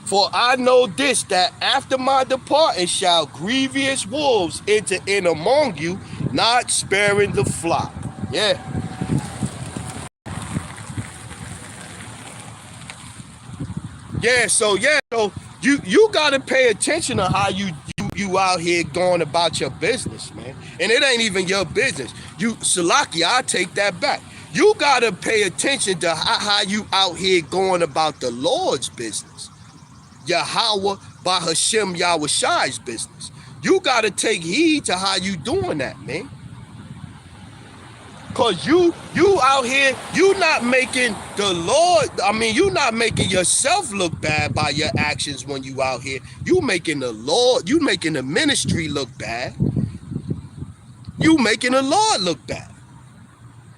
For I know this, that after my departing shall grievous wolves enter in among you, not sparing the flock. Yeah. So you gotta pay attention to how you out here going about your business, man. And it ain't even your business. Salaki, I take that back. You gotta pay attention to how you out here going about the Lord's business. Yahweh by Hashem Yahushai's business. You gotta take heed to how you doing that, man. Cause you out here, you not making the Lord, you not making yourself look bad by your actions when you out here. You making the Lord, you making the ministry look bad. You making the Lord look bad.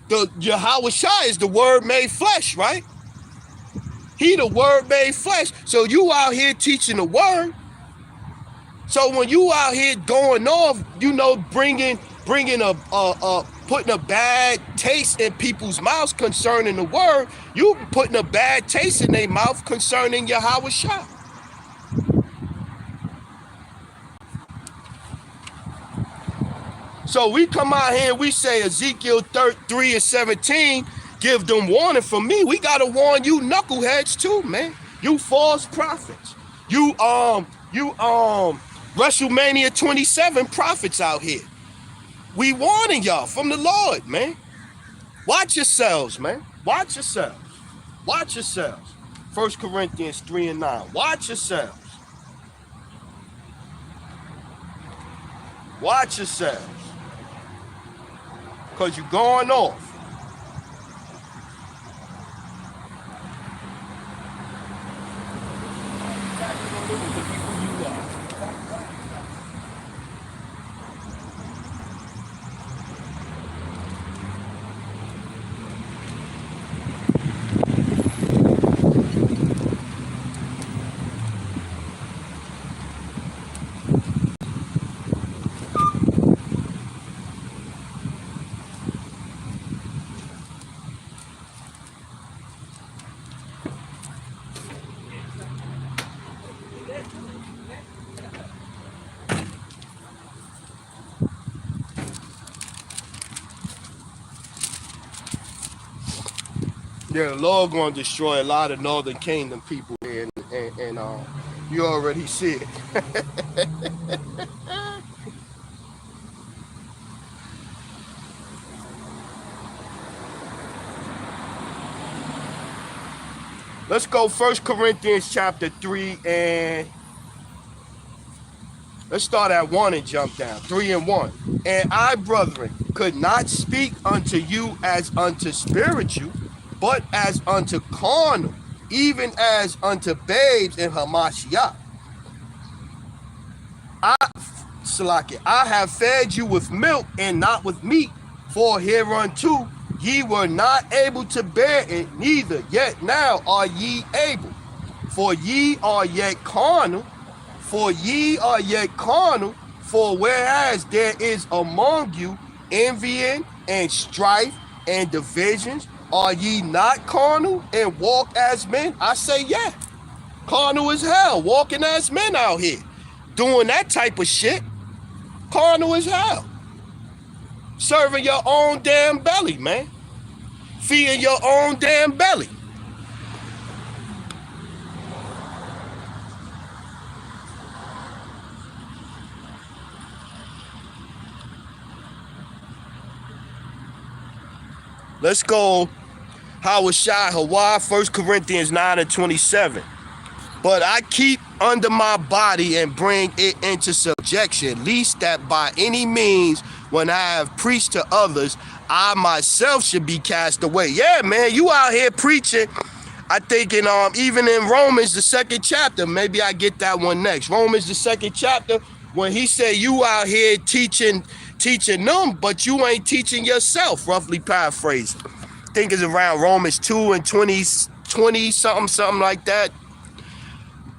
The Yahushai is the word made flesh, right? He the word made flesh. So you out here teaching the word. So when you out here going off, bringing putting a bad taste in people's mouths concerning the word, you putting a bad taste in their mouth concerning Yahushua. So we come out here and we say Ezekiel 3 and 17, give them warning from me. We gotta warn you knuckleheads too, man. You false prophets. You WrestleMania 27 prophets out here. We warning y'all from the Lord, man. Watch yourselves, man. Watch yourselves. Watch yourselves. 1 Corinthians 3 and 9. Watch yourselves. Watch yourselves. Because you're going off. Yeah, the Lord going to destroy a lot of Northern Kingdom people here, and you already see it. Let's go 1 Corinthians chapter 3 and let's start at 1 and jump down. 3 and 1. And I, brethren, could not speak unto you as unto spiritual, but as unto carnal, even as unto babes in Hamashiach. I have fed you with milk and not with meat, for hereunto ye were not able to bear it, neither yet now are ye able. For ye are yet carnal, for whereas there is among you envying and strife and divisions, are ye not carnal and walk as men? I say, yeah. Carnal as hell, walking as men out here, doing that type of shit. Carnal as hell. Serving your own damn belly, man. Feeding your own damn belly. Let's go. Howard Shai Hawaii, 1 Corinthians 9:27. But I keep under my body and bring it into subjection, lest that by any means, when I have preached to others, I myself should be cast away. Yeah, man, you out here preaching. I think even in Romans, the 2nd chapter, maybe I get that one next. Romans, the 2nd chapter, when he said you out here teaching them, but you ain't teaching yourself, roughly paraphrasing. I think it's around Romans 2 and 20 something like that.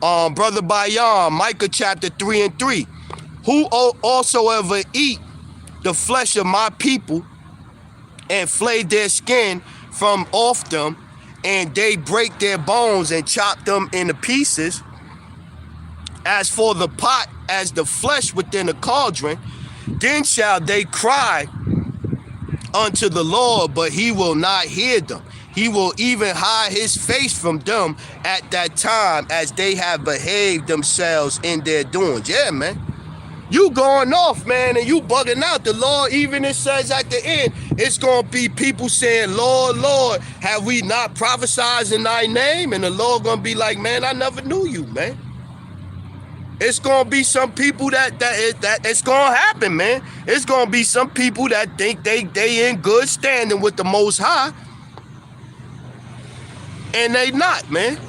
Brother Bayan, Micah chapter 3:3. Who also ever eat the flesh of my people and flay their skin from off them, and they break their bones and chop them into pieces. As for the pot, as the flesh within a cauldron, then shall they cry unto the Lord, but he will not hear them. He will even hide his face from them at that time, as they have behaved themselves in their doings. Yeah, man. You going off, man, and you bugging out. The Lord, even it says at the end, it's going to be people saying, Lord, Lord, have we not prophesied in thy name? And the Lord going to be like, man, I never knew you, man. It's going to be some people that it's going to happen, man. It's going to be some people that think they in good standing with the Most High. And they not, man.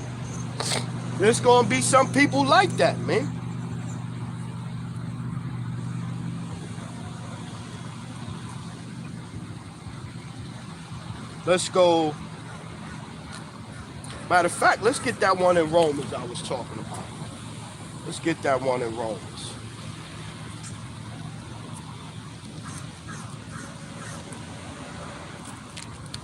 There's going to be some people like that, man. Let's go. Matter of fact, let's get that one in Romans I was talking about. Let's get that one in Romans.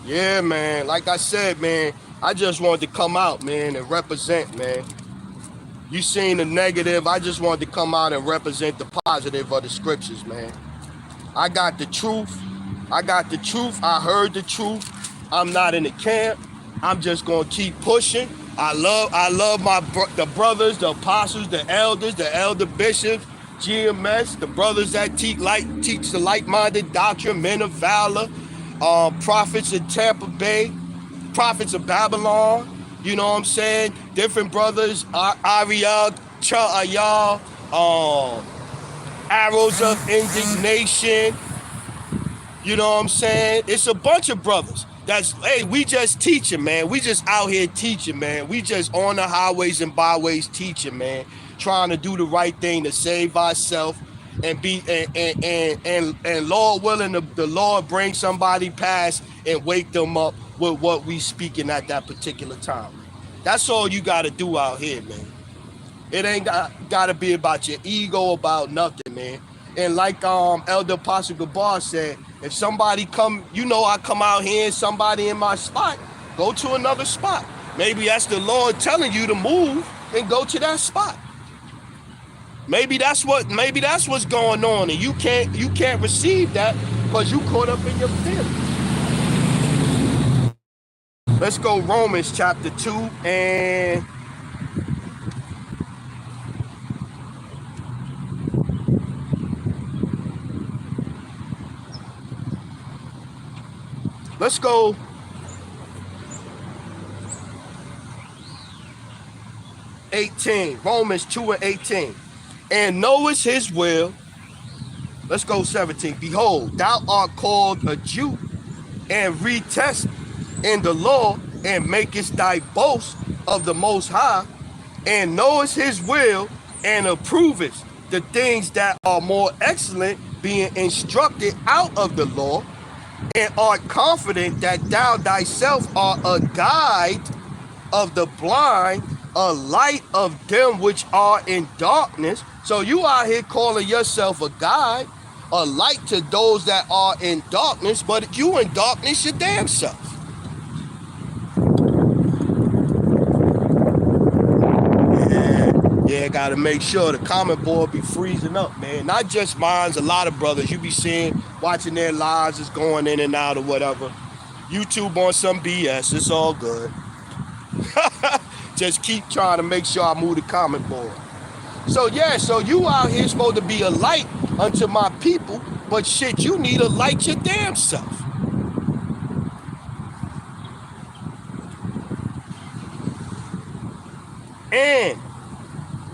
Yeah, man. Like I said, man, I just wanted to come out, man, and represent, man. You seen the negative. I just wanted to come out and represent the positive of the scriptures, man. I got the truth. I got the truth. I heard the truth. I'm not in the camp. I'm just going to keep pushing. I love the brothers, the apostles, the elders, the elder bishops, GMS, the brothers that teach the like-minded doctrine, men of valor, prophets in Tampa Bay, prophets of Babylon, you know what I'm saying? Different brothers, Ariel, Cha'ayal, Arrows of Indignation, you know what I'm saying? It's a bunch of brothers. Hey, we just teaching, man. We just out here teaching, man. We just on the highways and byways teaching, man. Trying to do the right thing to save ourselves and be and Lord willing, the Lord bring somebody past and wake them up with what we speaking at that particular time. That's all you got to do out here, man. It ain't got to be about your ego, about nothing, man. And like Elder Apostle Gabar said, if somebody come, I come out here and somebody in my spot, go to another spot. Maybe that's the Lord telling you to move and go to that spot. Maybe that's what's going on, and you can't receive that because you caught up in your feelings. Let's go Romans chapter 2 and let's go 18. Romans 2 and 18. And knowest his will. Let's go 17. Behold, thou art called a Jew, and retest in the law, and makest thy boast of the Most High, and knowest his will, and approvest the things that are more excellent, being instructed out of the law, and art confident that thou thyself art a guide of the blind, a light of them which are in darkness. So you out here calling yourself a guide, a light to those that are in darkness, but you in darkness your damn self. man. Got to make sure the comment board be freezing up, man. Not just mine, a lot of brothers you be seeing, watching their lives is going in and out or whatever. YouTube on some BS, it's all good. Just keep trying to make sure I move the comment board. So yeah, so you out here supposed to be a light unto my people, but shit, you need to light your damn self. And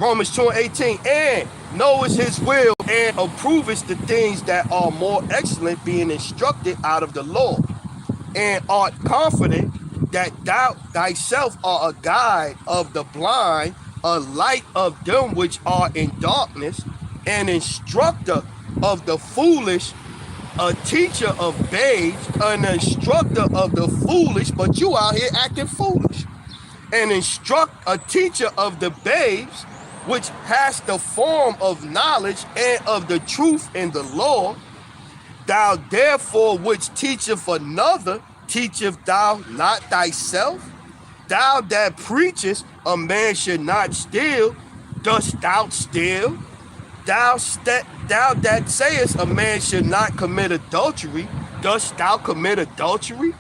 Romans 2:18, and knowest his will and approvest the things that are more excellent, being instructed out of the law, and art confident that thou thyself art a guide of the blind, a light of them which are in darkness, an instructor of the foolish, a teacher of babes, an instructor of the foolish, but you out here acting foolish. And instruct a teacher of the babes, which has the form of knowledge and of the truth in the law. Thou therefore which teacheth another, teacheth thou not thyself? Thou that preachest a man should not steal, dost thou steal? Thou that sayest a man should not commit adultery, dost thou commit adultery?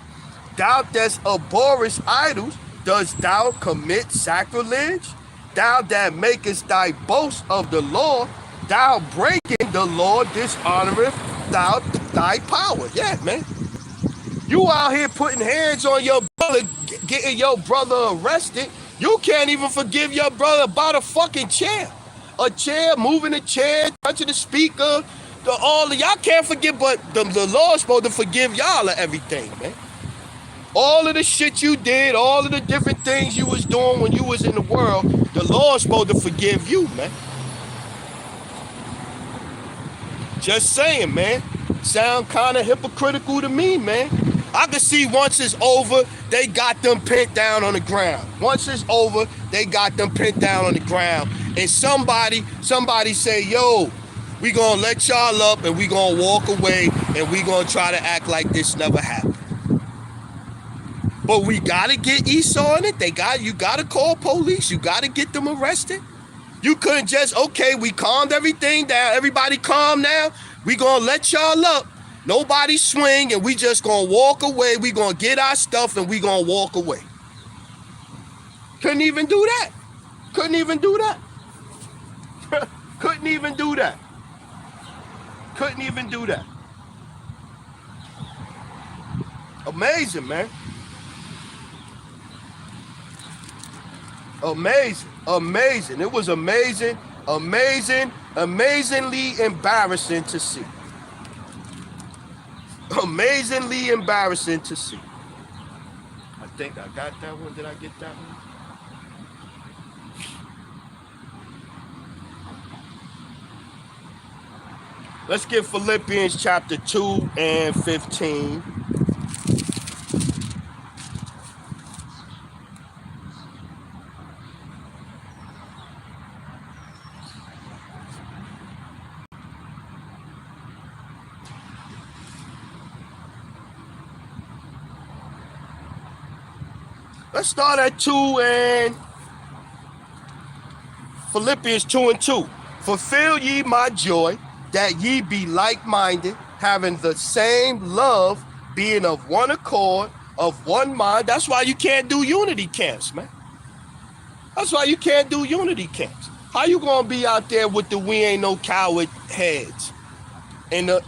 Thou that abhorrest idols, dost thou commit sacrilege? Thou that makest thy boast of the law, thou breaking the law, dishonoreth thou thy power. Yeah, man. You out here putting hands on your brother, getting your brother arrested. You can't even forgive your brother about a fucking chair. A chair, moving a chair, touching the speaker, all of y'all can't forgive, but the Lord's supposed to forgive y'all of everything, man. All of the shit you did, all of the different things you was doing when you was in the world, the Lord's supposed to forgive you, man. Just saying, man. Sound kind of hypocritical to me, man. I can see once it's over, they got them pinned down on the ground. Once it's over, they got them pinned down on the ground. And somebody say, yo, we gonna let y'all up and we gonna walk away and we gonna try to act like this never happened. But we gotta get Esau in it. You gotta call police. You gotta get them arrested. You couldn't just, okay, we calmed everything down. Everybody calm now. We gonna let y'all up. Nobody swing, and we just gonna walk away. We gonna get our stuff, and we gonna walk away. Couldn't even do that. Couldn't even do that. Couldn't even do that. Couldn't even do that. Amazing, man. Amazing, amazing. It was amazing, amazing, amazingly embarrassing to see. Amazingly embarrassing to see. I think I got that one. Did I get that one? Let's get Philippians chapter 2 and 15. Let's start at 2 and Philippians 2 and 2. Fulfill ye my joy, that ye be like-minded, having the same love, being of one accord, of one mind. That's why you can't do unity camps, man. That's why you can't do unity camps. How you gonna be out there with the we ain't no coward heads and the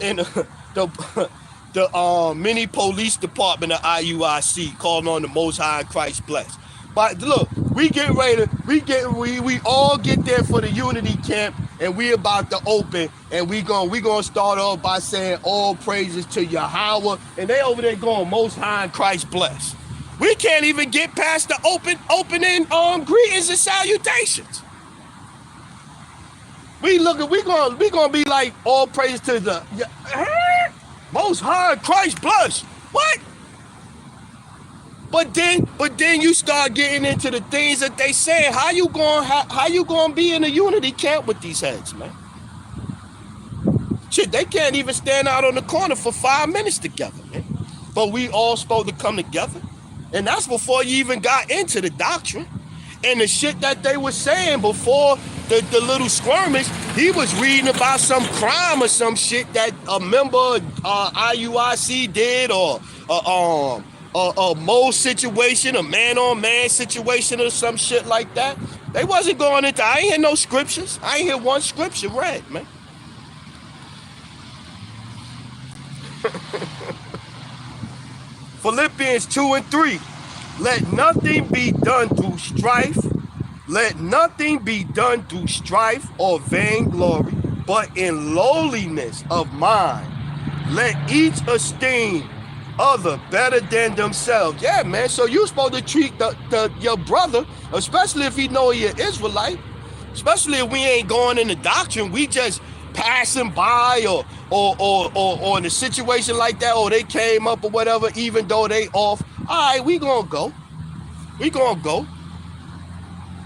mini police department of IUIC calling on the Most High Christ bless. But look, we all get there for the unity camp, and we about to open, and we gonna start off by saying all praises to Yahweh, and they over there going Most High Christ bless. We can't even get past the opening greetings and salutations. We gonna be like all praise to the Most High Christ bless. What? But then you start getting into the things that they say. How you gonna be in a unity camp with these heads, man? Shit, they can't even stand out on the corner for 5 minutes together, man. But we all supposed to come together, and that's before you even got into the doctrine and the shit that they were saying before the little skirmish, he was reading about some crime or some shit that a member IUIC did, or a mole situation, a man-on-man situation, or some shit like that. They wasn't going into. I ain't hear no scriptures. I ain't hear one scripture read, man. Philippians 2 and 3. Let nothing be done through strife. Let nothing be done through strife or vainglory, but in lowliness of mind. Let each esteem other better than themselves. Yeah, man. So you're supposed to treat your brother, especially if he know you're Israelite, especially if we ain't going in the doctrine, we just passing by, or in a situation like that, or they came up or whatever, even though they off. All right, we gonna go. We gonna go.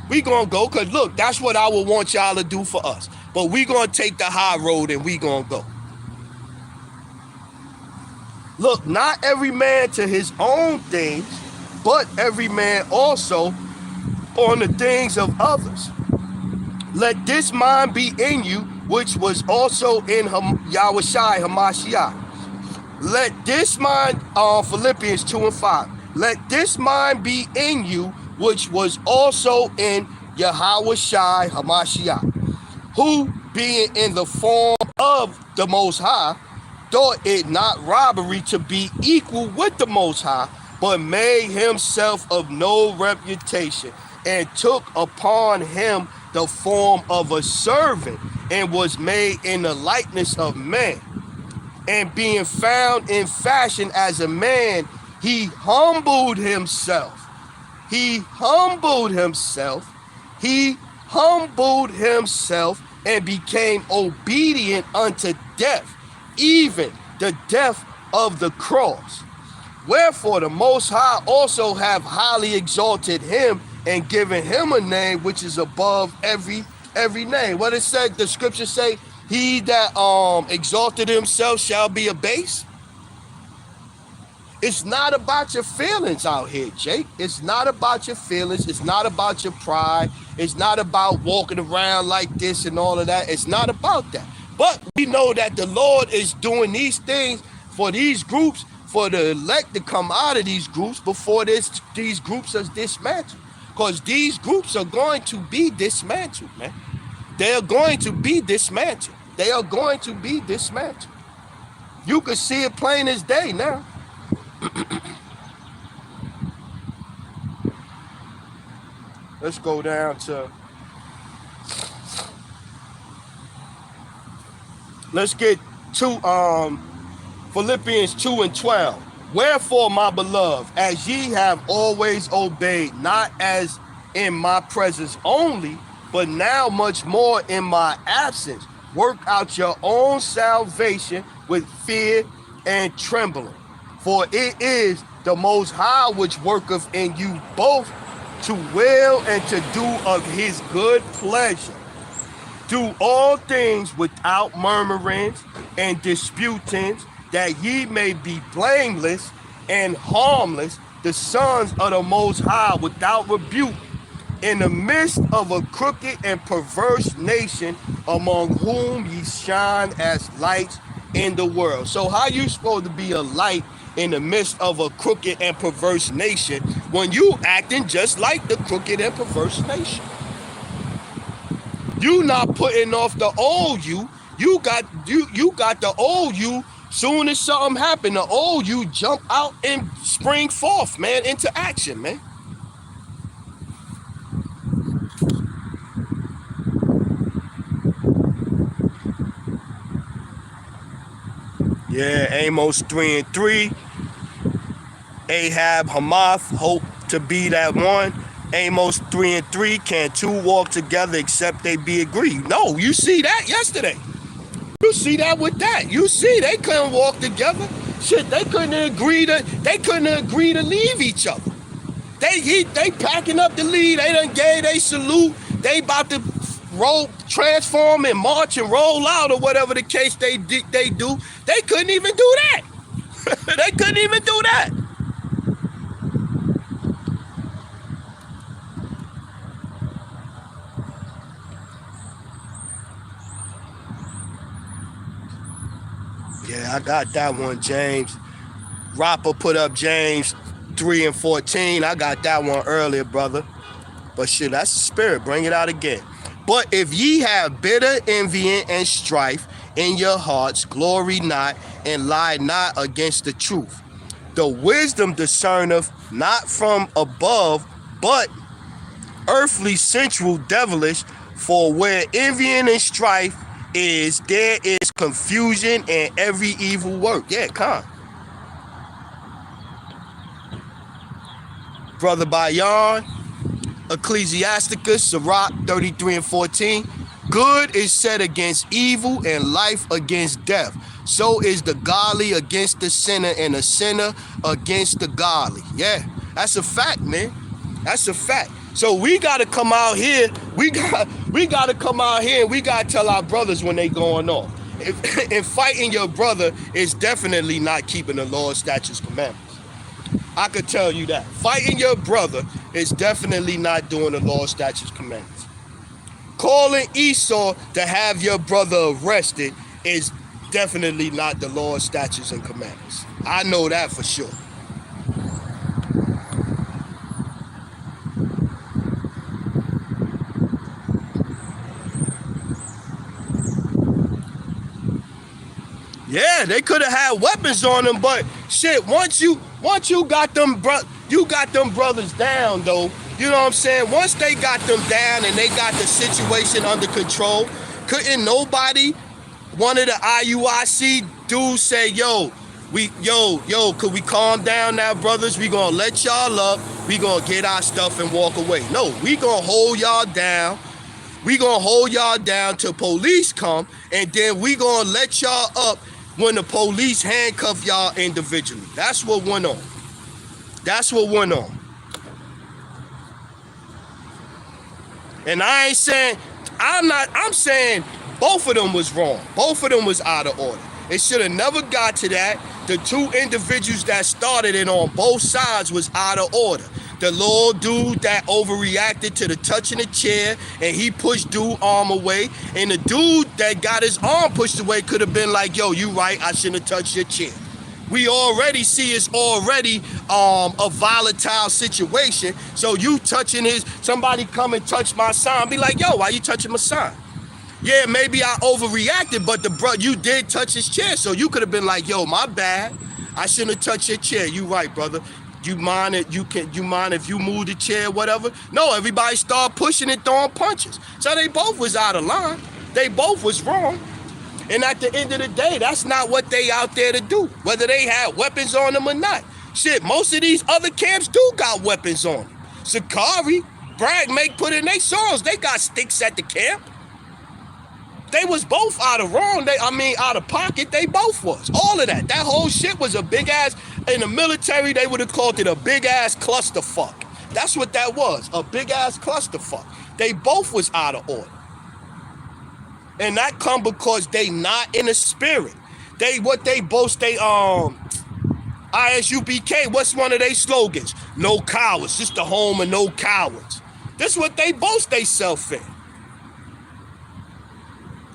We gonna go, because look, that's what I would want y'all to do for us. But we gonna take the high road and we gonna go. Look, not every man to his own things, but every man also on the things of others. Let this mind be in you, which was also in Yahushua Hamashiach. Let this mind, Philippians 2 and 5. Let this mind be in you, which was also in Yahushua Hamashiach, who, being in the form of the Most High, thought it not robbery to be equal with the Most High, but made himself of no reputation, and took upon him the form of a servant, and was made in the likeness of man. And being found in fashion as a man, he humbled himself. He humbled himself. He humbled himself and became obedient unto death, even the death of the cross. Wherefore the Most High also have highly exalted him and given him a name which is above every name. What it said, the scripture say, he that exalted himself shall be abased. It's not about your feelings out here, Jake. It's not about your feelings. It's not about your pride. It's not about walking around like this and all of that. It's not about that. But we know that the Lord is doing these things for these groups, for the elect to come out of these groups before these groups are dismantled. Because these groups are going to be dismantled, man. They are going to be dismantled. They are going to be dismantled. You can see it plain as day now. Let's go down to, let's get to Philippians 2 and 12. Wherefore, my beloved, as ye have always obeyed, not as in my presence only, but now much more in my absence, work out your own salvation with fear and trembling. For it is the Most High which worketh in you both to will and to do of his good pleasure. Do all things without murmurings and disputings, that ye may be blameless and harmless, the sons of the Most High, without rebuke, in the midst of a crooked and perverse nation, among whom ye shine as lights in the world. So how you supposed to be a light in the midst of a crooked and perverse nation when you acting just like the crooked and perverse nation? You not putting off the old you. You got the old you. Soon as something happen, the old you jump out and spring forth, man, into action, man. Yeah, Amos 3 and 3. Ahab, Hamath, hope to be that one. Amos 3 and 3. Can two walk together except they be agreed? No, you see that yesterday. You see that with that. You see they couldn't walk together. Shit, they couldn't agree to leave each other. They packing up the lead. They done gave they salute. They about to roll, transform and march and roll out, or whatever the case they do. They couldn't even do that. They couldn't even do that. I got that one, James. Rapper put up James 3 and 14. I got that one earlier, brother. But shit, that's the spirit. Bring it out again. But if ye have bitter envying and strife in your hearts, glory not and lie not against the truth. The wisdom discerneth not from above, but earthly, sensual, devilish. For where envying and strife is, there is confusion and every evil work. Yeah, come. Brother Bayan, Ecclesiasticus, Sirach 33 and 14. Good is set against evil and life against death. So is the godly against the sinner and the sinner against the godly. Yeah, that's a fact, man. That's a fact. So we got to come out here. We got to come out here and we got to tell our brothers when they going off. If fighting your brother is definitely not keeping the law, statutes, commandments. I could tell you that. Fighting your brother is definitely not doing the law, statutes, commandments. Calling Esau to have your brother arrested is definitely not the law, statutes, and commandments. I know that for sure. Yeah, they could have had weapons on them, but shit, once you got them brothers down though, you know what I'm saying? Once they got them down and they got the situation under control, couldn't nobody, one of the IUIC dudes say, yo, could we calm down now, brothers? We gonna let y'all up, we gonna get our stuff and walk away. No, we gonna hold y'all down. We gonna hold y'all down till police come, and then we gonna let y'all up when the police handcuff y'all individually. That's what went on. That's what went on. And I ain't saying, I'm saying both of them was wrong. Both of them was out of order. It should have never got to that. The two individuals that started it on both sides was out of order. The little dude that overreacted to the touching the chair and he pushed dude's arm away. And the dude that got his arm pushed away could have been like, yo, you right, I shouldn't have touched your chair. We already see it's already a volatile situation. So you touching somebody come and touch my sign, be like, yo, why you touching my sign? Yeah, maybe I overreacted, but you did touch his chair. So you could have been like, yo, my bad. I shouldn't have touched your chair. You right, brother. You mind if you move the chair, whatever? No, everybody started pushing and throwing punches. So they both was out of line. They both was wrong. And at the end of the day, that's not what they out there to do, whether they had weapons on them or not. Shit, most of these other camps do got weapons on them. Sakari, Bragg, put in their songs. They got sticks at the camp. They was both out of wrong. Out of pocket. They both was. All of that. That whole shit was a big ass. In the military, they would have called it a big ass clusterfuck. That's what that was. A big ass clusterfuck. They both was out of order. And that come because they not in the spirit. They boast, ISUBK, what's one of their slogans? No cowards. Just the home of no cowards. This is what they boast they self in.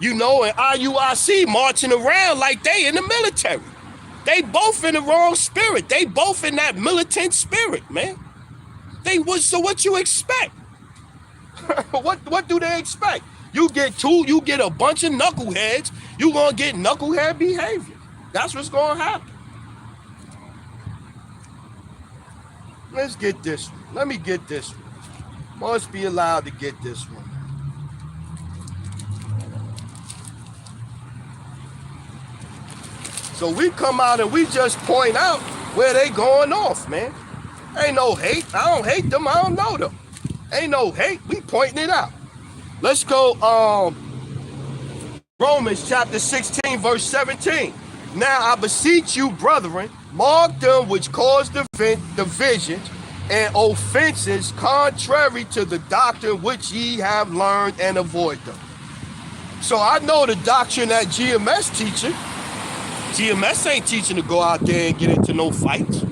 You know, and IUIC marching around like they in the military. They both in the wrong spirit. They both in that militant spirit, man. So what you expect? What do they expect? You get a bunch of knuckleheads, you gonna get knucklehead behavior. That's what's gonna happen. Let's get this one. Let me get this one. Must be allowed to get this one. So we come out and we just point out where they going off, man. Ain't no hate. I don't hate them. I don't know them. Ain't no hate. We pointing it out. Let's go Romans chapter 16, verse 17. Now I beseech you, brethren, mark them which cause divisions and offenses contrary to the doctrine which ye have learned, and avoid them. So I know the doctrine that GMS teaching. GMS ain't teaching to go out there and get into no fights.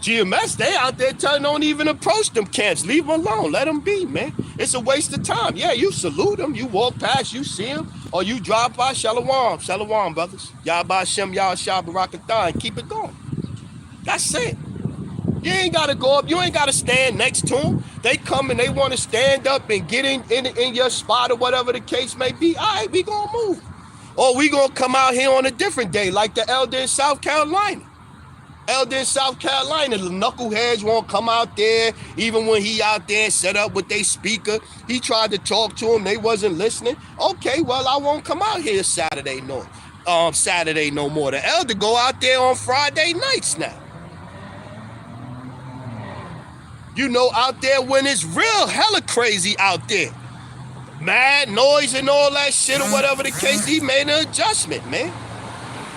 GMS, they out there telling don't even approach them camps. Leave them alone. Let them be, man. It's a waste of time. Yeah, you salute them. You walk past, you see them. Or you drive by, Shalom. Shalom, brothers. Yahba Shem Yah Shah Barakatah, and keep it going. That's it. You ain't got to go up. You ain't got to stand next to them. They come and they want to stand up and get in your spot or whatever the case may be. All right, we going to move. Or we going to come out here on a different day like the elder in South Carolina. Elder in South Carolina, the knuckleheads won't come out there. Even when he out there and set up with their speaker, he tried to talk to them. They wasn't listening. Okay, well, I won't come out here Saturday no more. The elder go out there on Friday nights now. You know, out there when it's real hella crazy out there. Mad noise and all that shit or whatever the case, he made an adjustment, man.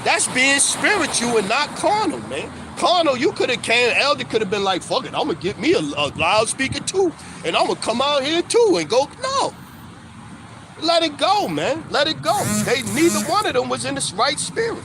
That's being spiritual and not carnal, man. Carnal, you could have came, elder could have been like, fuck it, I'm going to get me a loudspeaker too. And I'm going to come out here too and go, no. Let it go, man. Let it go. Neither one of them was in the right spirit.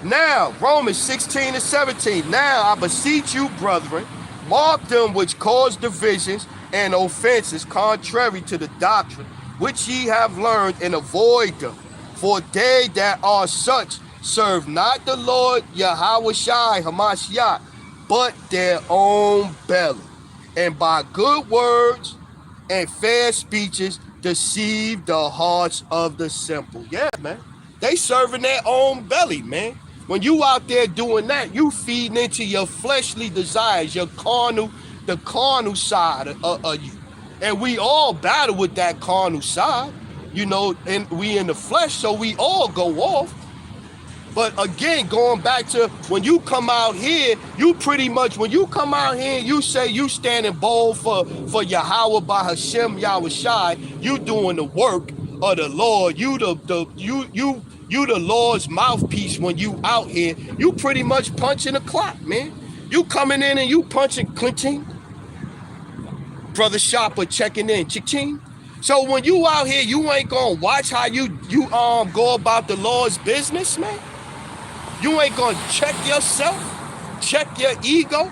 Now, Romans 16 and 17. Now, I beseech you, brethren, mark them which cause divisions and offenses contrary to the doctrine which ye have learned, and avoid them. For they that are such serve not the Lord Yahushua Hamashiach, but their own belly, and by good words and fair speeches deceive the hearts of the simple. Yeah, man. They serving their own belly, man. When you out there doing that, you feeding into your fleshly desires, the carnal side of you. And we all battle with that carnal side. You know, and we in the flesh, so we all go off. But again, going back to when you come out here, you pretty much, when you come out here and you say you standing bold for Yahweh by Hashem Yahushai, you doing the work of the Lord. You the Lord's mouthpiece when you out here. You pretty much punching a clock, man. You coming in and you punching clinching. Brother Shopper checking in, ching. So when you out here, you ain't gonna watch how you go about the Lord's business, man. You ain't gonna check yourself, check your ego,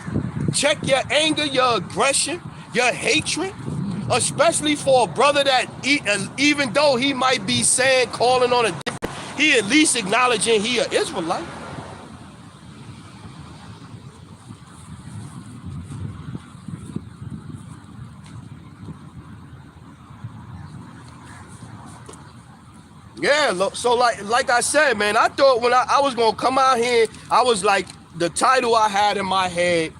check your anger, your aggression, your hatred, especially for a brother that even though he might be saying, calling on a different, he at least acknowledging he an Israelite. Yeah, so like I said, man, I thought when I was going to come out here, I was like, the title I had in my head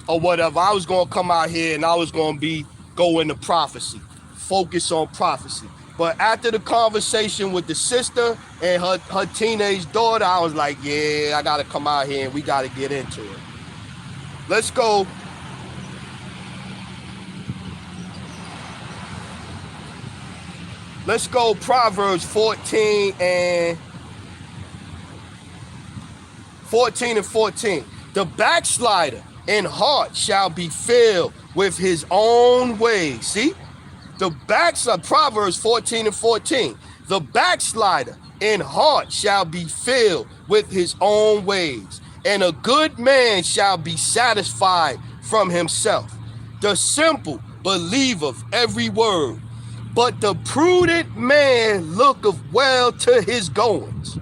or whatever, I was going to come out here and I was going to go into prophecy, focus on prophecy. But after the conversation with the sister and her teenage daughter, I was like, yeah, I got to come out here and we got to get into it. Let's go. Let's go Proverbs 14 and 14. The backslider in heart shall be filled with his own ways. See? The backslider, Proverbs 14 and 14. The backslider in heart shall be filled with his own ways, and a good man shall be satisfied from himself. The simple believeth every word, but the prudent man looketh well to his goings.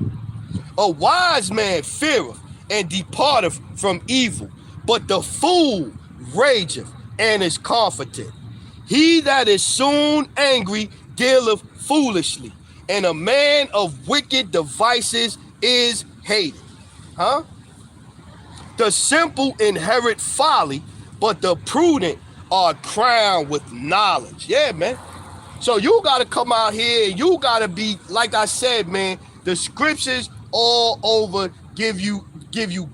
A wise man feareth and departeth from evil, but the fool rageth and is confident. He that is soon angry dealeth foolishly, and a man of wicked devices is hated. The simple inherit folly, but the prudent are crowned with knowledge. Yeah, man. So you got to come out here and you got to be, like I said, man, the scriptures all over give you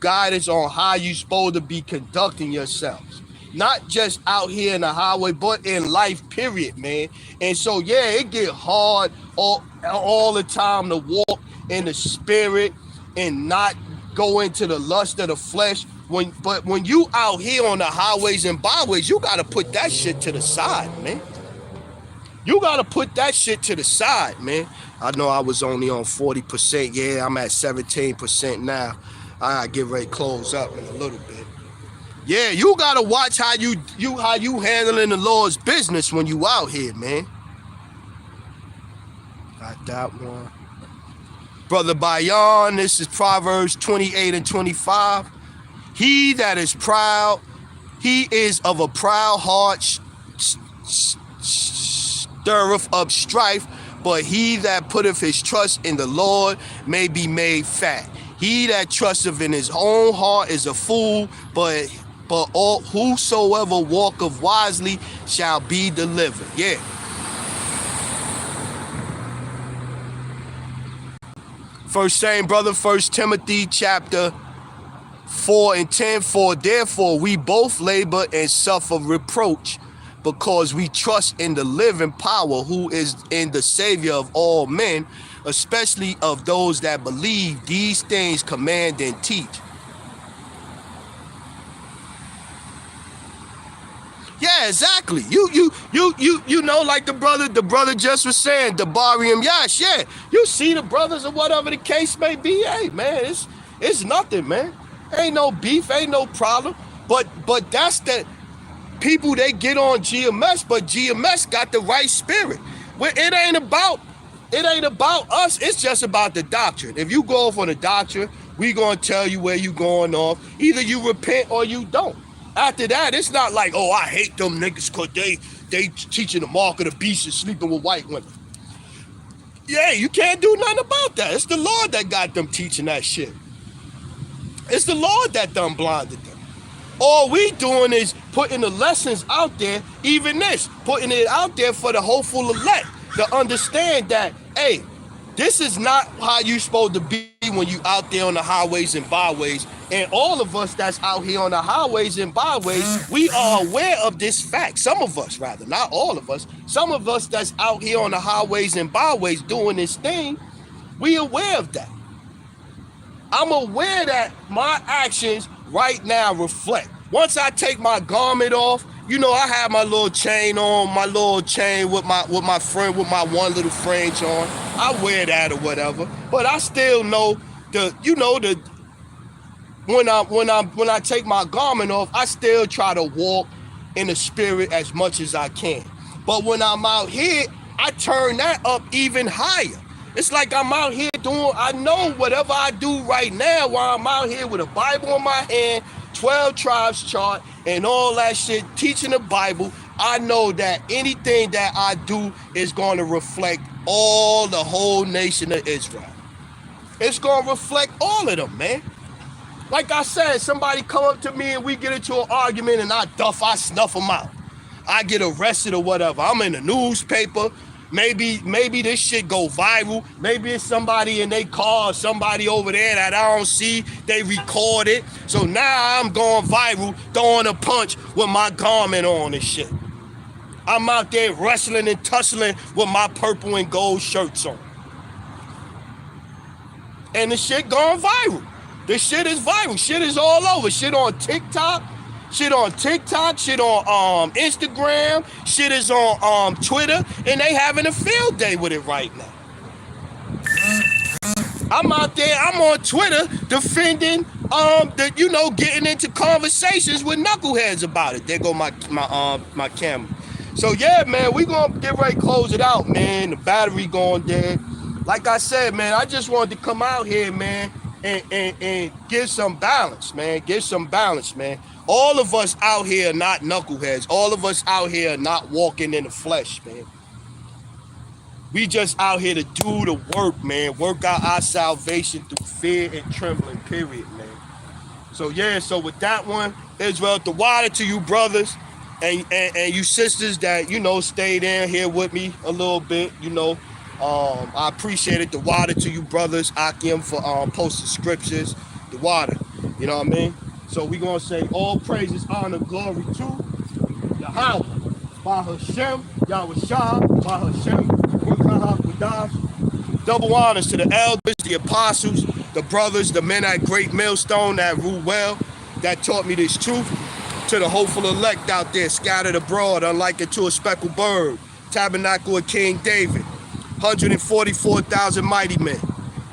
guidance on how you supposed to be conducting yourselves. Not just out here in the highway, but in life, period, man. And so, yeah, it get hard all the time to walk in the spirit and not go into the lust of the flesh. But when you out here on the highways and byways, you got to put that shit to the side, man. You got to put that shit to the side, man. I know I was only on 40%. Yeah, I'm at 17% now. I got to get ready to close up in a little bit. Yeah, you gotta watch how you handling the Lord's business when you out here, man. Got that one. Brother Bayan, this is Proverbs 28 and 25. He that is proud, he is of a proud heart, stirreth up strife, but he that putteth his trust in the Lord may be made fat. He that trusteth in his own heart is a fool, but all whosoever walketh wisely shall be delivered. Yeah. First saying, brother, 1 Timothy chapter 4 and 10, for therefore we both labor and suffer reproach, because we trust in the living power, who is in the Savior of all men, especially of those that believe these things command and teach. Yeah, exactly. You know, like the brother just was saying, the Barium Yash. Yeah, you see the brothers or whatever the case may be. Hey, man, it's nothing, man. Ain't no beef, ain't no problem. But that's the people, they get on GMS, but GMS got the right spirit. Well, it ain't about us. It's just about the doctrine. If you go off on the doctrine, we gonna tell you where you going off. Either you repent or you don't. After that, it's not like, oh, I hate them niggas because they teaching the mark of the beast and sleeping with white women. Yeah, you can't do nothing about that. It's the Lord that got them teaching that shit. It's the Lord that done blinded them. All we doing is putting the lessons out there, even this, putting it out there for the hopeful elect to understand that, hey, this is not how you supposed to be when you out there on the highways and byways. And all of us that's out here on the highways and byways, we are aware of this fact. Some of us, rather, not all of us. Some of us that's out here on the highways and byways doing this thing, we aware of that. I'm aware that my actions right now reflect. Once I take my garment off, you know, I have my little chain on, my little chain with my one little fringe on. I wear that or whatever, but I still know when I take my garment off, I still try to walk in the spirit as much as I can. But when I'm out here, I turn that up even higher. It's like I'm out here doing, I know whatever I do right now while I'm out here with a Bible in my hand, 12 tribes chart, and all that shit, teaching the Bible, I know that anything that I do is going to reflect all the whole nation of Israel. It's going to reflect all of them, man. Like I said, somebody come up to me and we get into an argument and I snuff them out. I get arrested or whatever. I'm in the newspaper. Maybe this shit go viral. Maybe it's somebody in their car, somebody over there that I don't see. They record it. So now I'm going viral, throwing a punch with my garment on and shit. I'm out there wrestling and tussling with my purple and gold shirts on. And the shit going viral. This shit is viral. Shit is all over. Shit on TikTok. Shit on Instagram. Shit is on Twitter. And they having a field day with it right now. I'm out there, I'm on Twitter defending getting into conversations with knuckleheads about it. There go my camera. So yeah, man, we gonna get ready to close it out, man. The battery going dead. Like I said, man, I just wanted to come out here, man, and give some balance, man. Give some balance, man. All of us out here are not knuckleheads. All of us out here are not walking in the flesh, man. We just out here to do the work, man. Work out our salvation through fear and trembling, period, man. So yeah, so with that one, Israel, the water to you brothers and you sisters that, stayed in here with me a little bit, I appreciate it. The water to you brothers, Akim, for posting scriptures. The water, you know what I mean? So we gonna say all praises, honor, glory to Yahweh, Bahashem, Yahushua, Bahashem, double honors to the elders, the apostles, the brothers, the men at Great Millstone that rule well, that taught me this truth. To the hopeful elect out there scattered abroad, unlike unto a speckled bird, tabernacle of King David, 144,000 mighty men.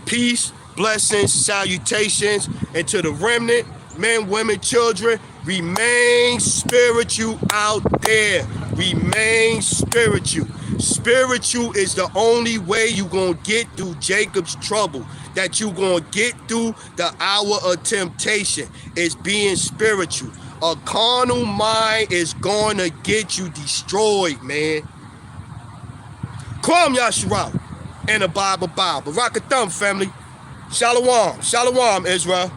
Peace, blessings, salutations, and to the remnant, men, women, children, Remain spiritual out there. Remain spiritual. Spiritual is the only way you're going to get through Jacob's trouble, that you're going to get through the hour of temptation, is being spiritual. A carnal mind is going to get you destroyed, man. Kwam Yashua and the Bible. Rock a thumb, family. Shalom. Shalom, Israel.